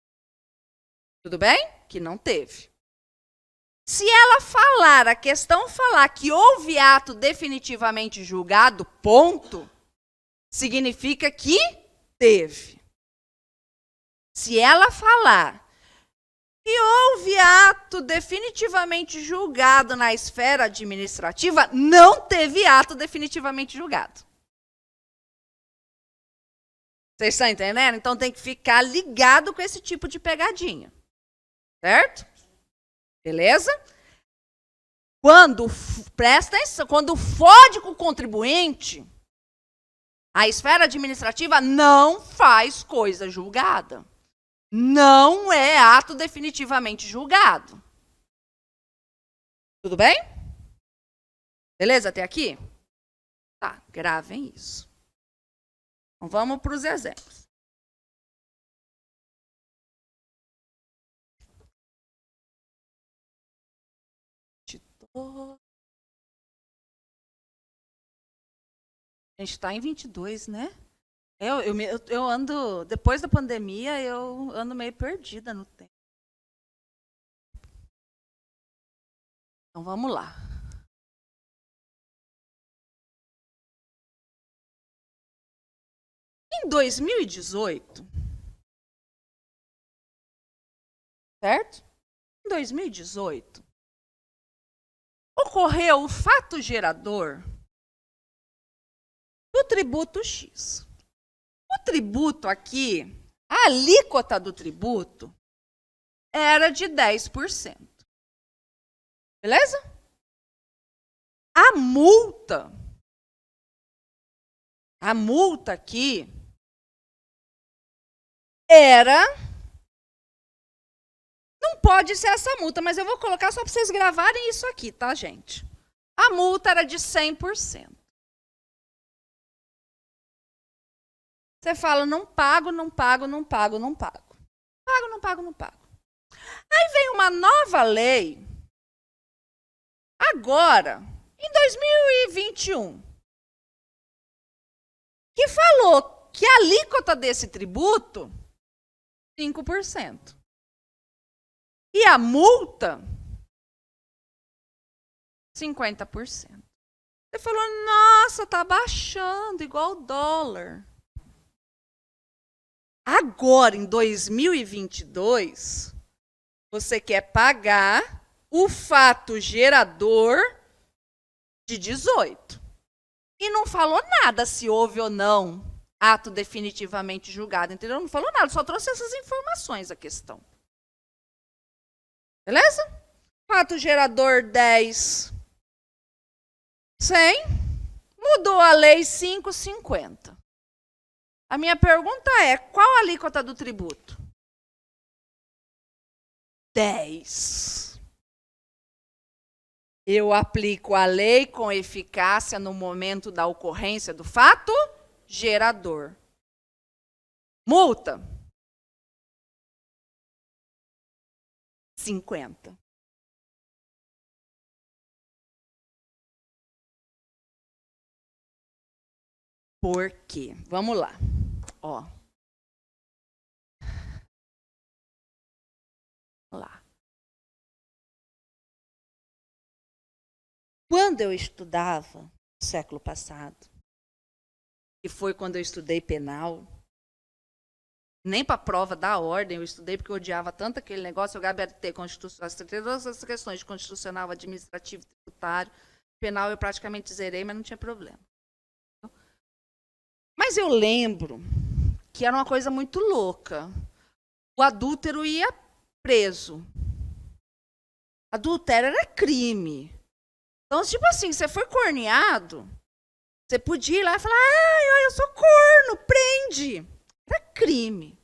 Speaker 1: Tudo bem? Que não teve. Se ela falar, a questão falar que houve ato definitivamente julgado, ponto, significa que teve. Se ela falar que houve ato definitivamente julgado na esfera administrativa, não teve ato definitivamente julgado. Vocês estão entendendo? Então tem que ficar ligado com esse tipo de pegadinha. Certo? Beleza? Presta atenção, quando fode com o contribuinte, a esfera administrativa não faz coisa julgada. Não é ato definitivamente julgado. Tudo bem? Beleza até aqui? Tá, gravem isso. Então vamos para os exemplos. A gente está em 22, né? Eu ando, depois da pandemia, eu ando meio perdida no tempo. Então vamos lá. Em 2018, certo? Em 2018, ocorreu o fato gerador do tributo X. O tributo aqui, a alíquota do tributo era de 10%. Beleza? A multa aqui era... Não pode ser essa multa, mas eu vou colocar só para vocês gravarem isso aqui, tá, gente? A multa era de 100%. Você fala, não pago, não pago, não pago, não pago. Pago, não pago, não pago. Aí vem uma nova lei, agora, em 2021, que falou que a alíquota desse tributo, 5%. E a multa, 50%. Você falou, nossa, tá baixando, igual o dólar. Agora, em 2022, você quer pagar o fato gerador de 18. E não falou nada se houve ou não ato definitivamente julgado, entendeu? Não falou nada, só trouxe essas informações a questão. Beleza? Fato gerador 10, 100. Mudou a lei 5,50. A minha pergunta é, qual a alíquota do tributo? 10. Eu aplico a lei com eficácia no momento da ocorrência do fato gerador. Multa. 50. Por quê? Vamos lá. Ó. Vamos lá. Quando eu estudava no século passado, e foi quando eu estudei penal, nem para a prova da ordem eu estudei, porque eu odiava tanto aquele negócio, o GABRT, todas as questões de constitucional, administrativo, tributário, penal eu praticamente zerei, mas não tinha problema. Mas eu lembro que era uma coisa muito louca. O adúltero ia preso. Adultério era crime. Então, tipo assim, você foi corneado, você podia ir lá e falar, ai, eu sou corno, prende. Era crime.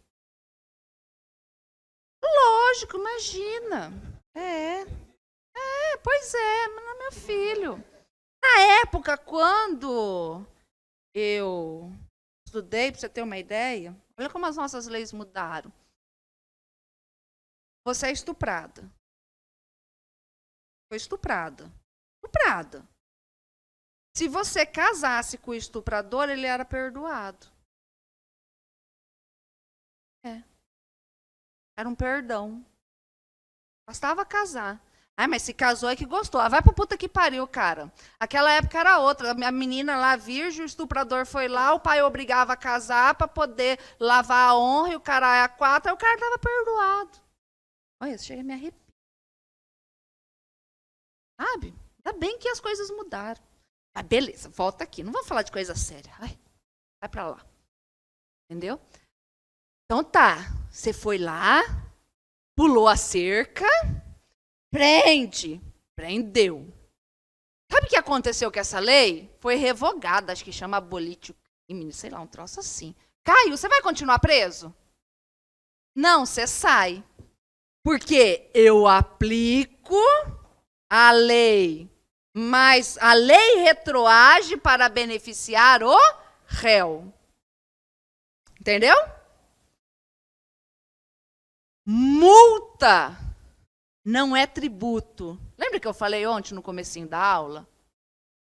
Speaker 1: Lógico, imagina. Pois é, mas não é meu filho. Na época, quando eu estudei, para você ter uma ideia, olha como as nossas leis mudaram. Você é estuprada. Foi estuprada. Estuprada. Se você casasse com o estuprador, ele era perdoado. Era um perdão. Bastava casar. Ah, mas se casou é que gostou. Ah, vai pra puta que pariu, cara. Aquela época era outra. A menina lá, virgem, o estuprador foi lá, o pai obrigava a casar para poder lavar a honra e o cara é a 4, aí o cara tava perdoado. Olha, isso chega a me arrepiar. Sabe? Ainda bem que as coisas mudaram. Mas beleza, volta aqui. Não vamos falar de coisa séria. Vai pra lá. Entendeu? Então tá, você foi lá, pulou a cerca, prendeu. Sabe o que aconteceu com essa lei? Foi revogada, acho que chama abolitio crime, sei lá, um troço assim. Caiu, você vai continuar preso? Não, você sai. Porque eu aplico a lei, mas a lei retroage para beneficiar o réu. Entendeu? Multa não é tributo. Lembra que eu falei ontem no comecinho da aula?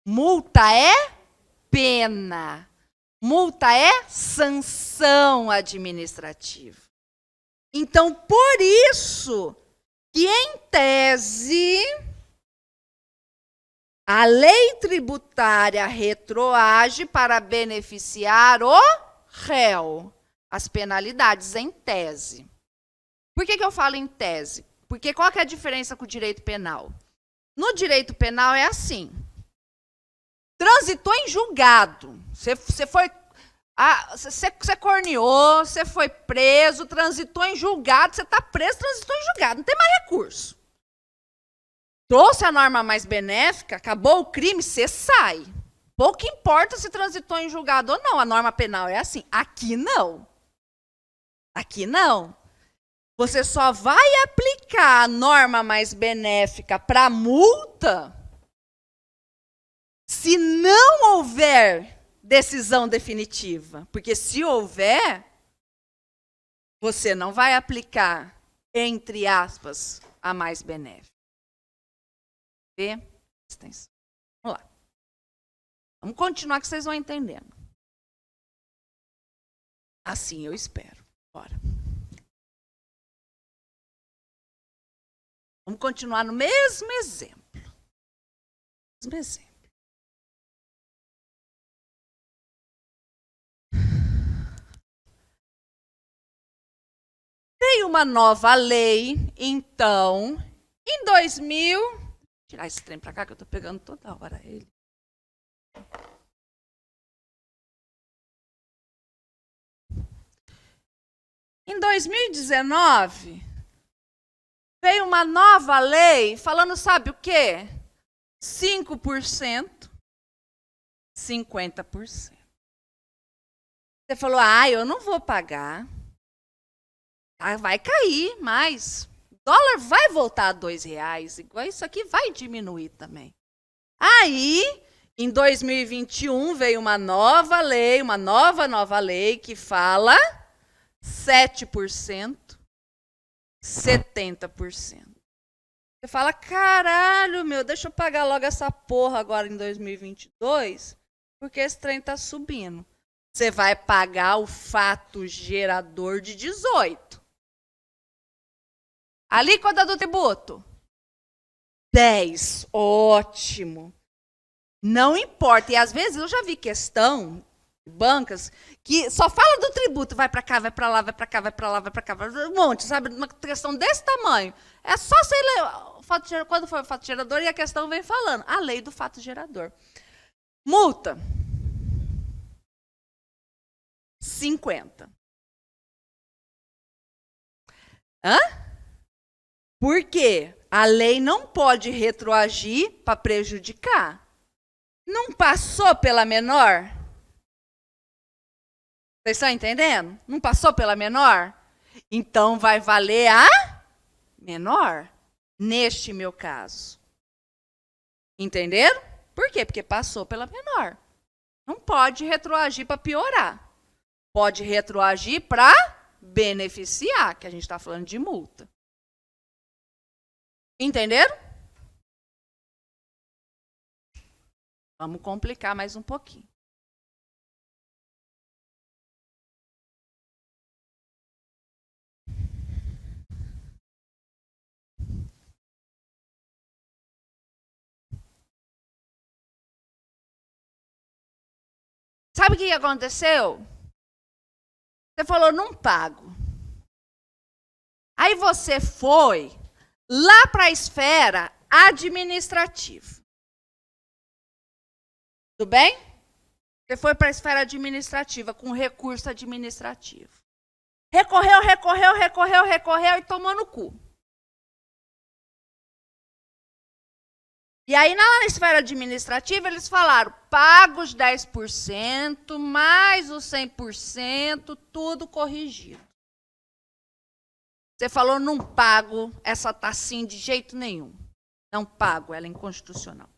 Speaker 1: Multa é pena. Multa é sanção administrativa. Então, por isso que, em tese, a lei tributária retroage para beneficiar o réu. As penalidades, em tese. Por que eu falo em tese? Porque qual que é a diferença com o direito penal? No direito penal é assim. Transitou em julgado. Você foi... Você corneou, você foi preso, transitou em julgado, você está preso, transitou em julgado, não tem mais recurso. Trouxe a norma mais benéfica, acabou o crime, você sai. Pouco importa se transitou em julgado ou não, a norma penal é assim. Aqui não. Aqui não. Você só vai aplicar a norma mais benéfica para multa se não houver decisão definitiva. Porque se houver, você não vai aplicar, entre aspas, a mais benéfica. Vê? Vamos lá. Vamos continuar que vocês vão entendendo. Assim eu espero. Bora. Vamos continuar no mesmo exemplo. Mesmo exemplo. Veio uma nova lei, então, em 2000... Vou tirar esse trem para cá que eu estou pegando toda hora ele. Em 2019, veio uma nova lei falando, sabe o quê? 5%, 50%. Você falou, eu não vou pagar. Vai cair mais. O dólar vai voltar a R$2. Igual isso aqui vai diminuir também. Aí, em 2021, veio uma nova lei, uma nova lei que fala 7%, 70%. Você fala, caralho, meu, deixa eu pagar logo essa porra agora em 2022, porque esse trem tá subindo. Você vai pagar o fato gerador de 18%. Alíquota do tributo? 10%. Ótimo. Não importa. E às vezes eu já vi questão, bancas, que só fala do tributo, vai para cá, vai para lá, vai para cá, vai para lá, vai para cá, um monte, sabe? Uma questão desse tamanho. É só você ler quando foi o fato gerador e a questão vem falando. A lei do fato gerador. Multa. 50%. Hã? Por quê? A lei não pode retroagir para prejudicar. Não passou pela menor? Vocês estão entendendo? Não passou pela menor? Então vai valer a menor, neste meu caso. Entenderam? Por quê? Porque passou pela menor. Não pode retroagir para piorar. Pode retroagir para beneficiar, que a gente está falando de multa. Entenderam? Vamos complicar mais um pouquinho. Sabe o que aconteceu? Você falou, não pago. Aí você foi lá para a esfera administrativa. Tudo bem? Você foi para a esfera administrativa com recurso administrativo. Recorreu e tomou no cu. E aí, na esfera administrativa, eles falaram, paga os 10%, mais os 100%, tudo corrigido. Você falou, não pago essa taxinha de jeito nenhum. Não pago, ela é inconstitucional.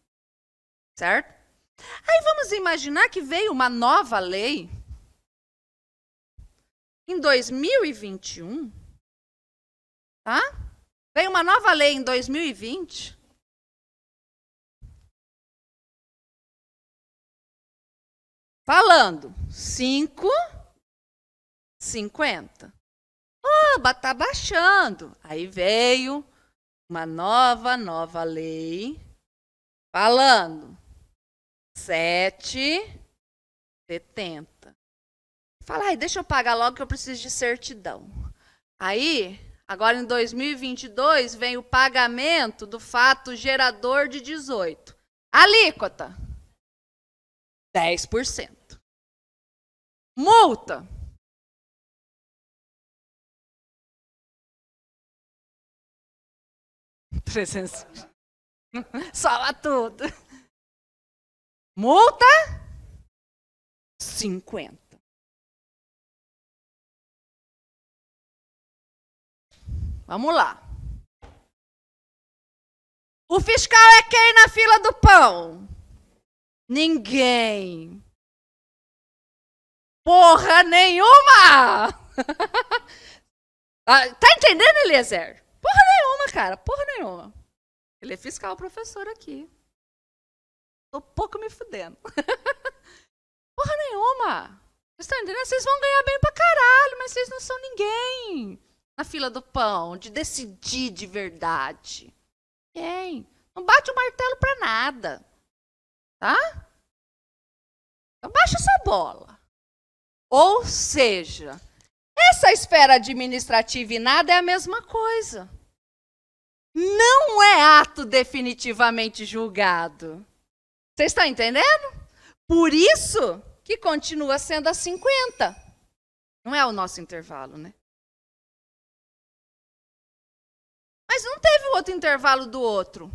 Speaker 1: Certo? Aí vamos imaginar que veio uma nova lei em 2021, tá? Veio uma nova lei em 2020. Falando 5,50. Oba, tá baixando. Aí veio uma nova lei falando 7,70. Fala, aí, deixa eu pagar logo que eu preciso de certidão. Aí, agora em 2022, vem o pagamento do fato gerador de 18. Alíquota, 10%. Multa, 300. Soma tudo. Multa, 50. Vamos lá. O fiscal é quem na fila do pão? Ninguém. Porra nenhuma! Tá entendendo, Eliezer? Porra nenhuma, cara. Porra nenhuma. Ele é fiscal professor aqui. Tô pouco me fudendo. Porra nenhuma. Vocês estão entendendo? Vocês vão ganhar bem pra caralho, mas vocês não são ninguém na fila do pão, de decidir de verdade. Ninguém. Não bate o martelo pra nada. Tá? Então baixa essa bola. Ou seja, essa esfera administrativa e nada é a mesma coisa. Não é ato definitivamente julgado. Vocês estão entendendo? Por isso que continua sendo a 50. Não é o nosso intervalo, né? Mas não teve outro intervalo do outro.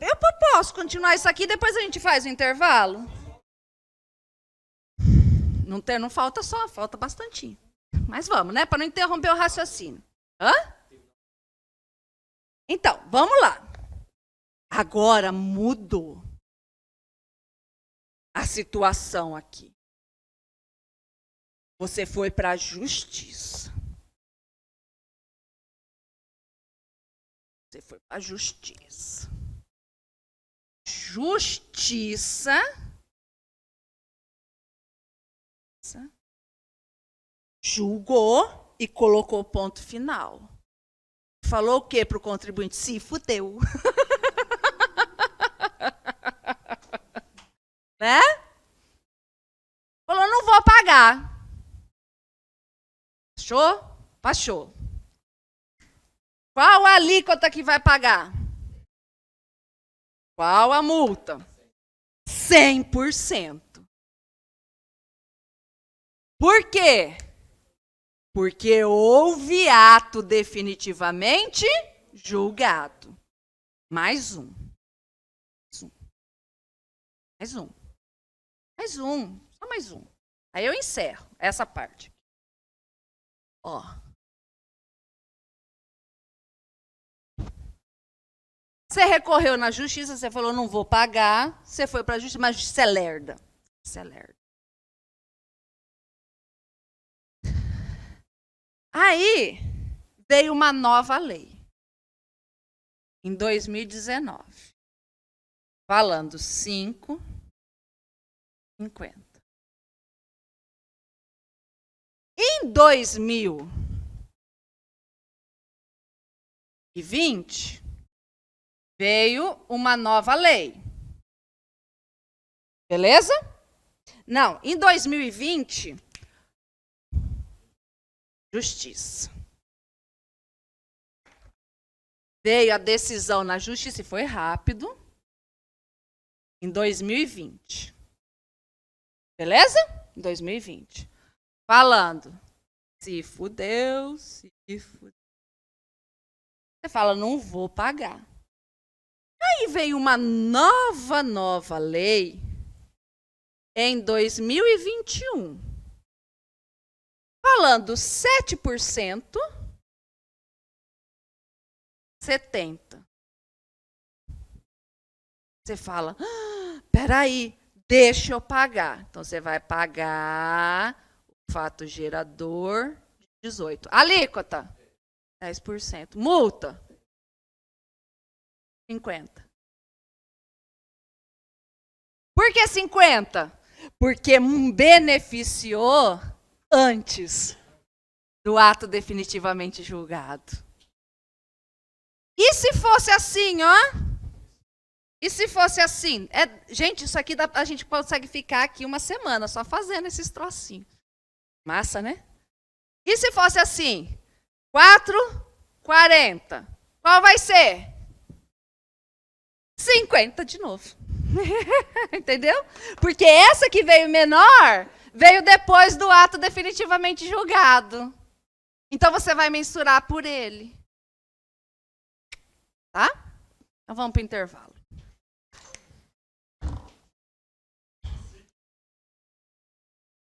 Speaker 1: Eu posso continuar isso aqui, depois a gente faz o intervalo? Não falta só, falta bastante. Mas vamos, né? Para não interromper o raciocínio. Hã? Então, vamos lá. Agora mudou a situação aqui. Você foi para a justiça. Você foi para a justiça. Justiça julgou e colocou ponto final. Falou o quê para o contribuinte? Se fudeu. Né? Falou, não vou pagar. Achou? Baixou. Qual a alíquota que vai pagar? Qual a multa? 100%. Por quê? Porque houve ato definitivamente julgado. Mais um. Mais um. Mais um. Só mais um. Aí eu encerro essa parte. Ó. Você recorreu na justiça, você falou, não vou pagar. Você foi para a justiça, mas a justiça é lerda. Isso é lerda. Aí veio uma nova lei, em 2019, falando 5,50. Em 2020, veio uma nova lei. Beleza? Não, em 2020... Justiça. Veio a decisão na justiça e foi rápido. Em 2020. Beleza? Em 2020. Falando. Se fudeu, se fudeu. Você fala, não vou pagar. Aí veio uma nova lei em 2021. Falando 7%, 70%. Você fala, peraí, deixa eu pagar. Então, você vai pagar o fato gerador de 18%. Alíquota, 10%. Multa, 50%. Por que 50%? Porque beneficiou antes do ato definitivamente julgado. E se fosse assim, ó? E se fosse assim? Gente, isso aqui a gente consegue ficar aqui uma semana só fazendo esses trocinhos. Massa, né? E se fosse assim? 4,40. Qual vai ser? 50 de novo. Entendeu? Porque essa que veio menor, veio depois do ato definitivamente julgado. Então, você vai mensurar por ele. Tá? Então, vamos para o intervalo.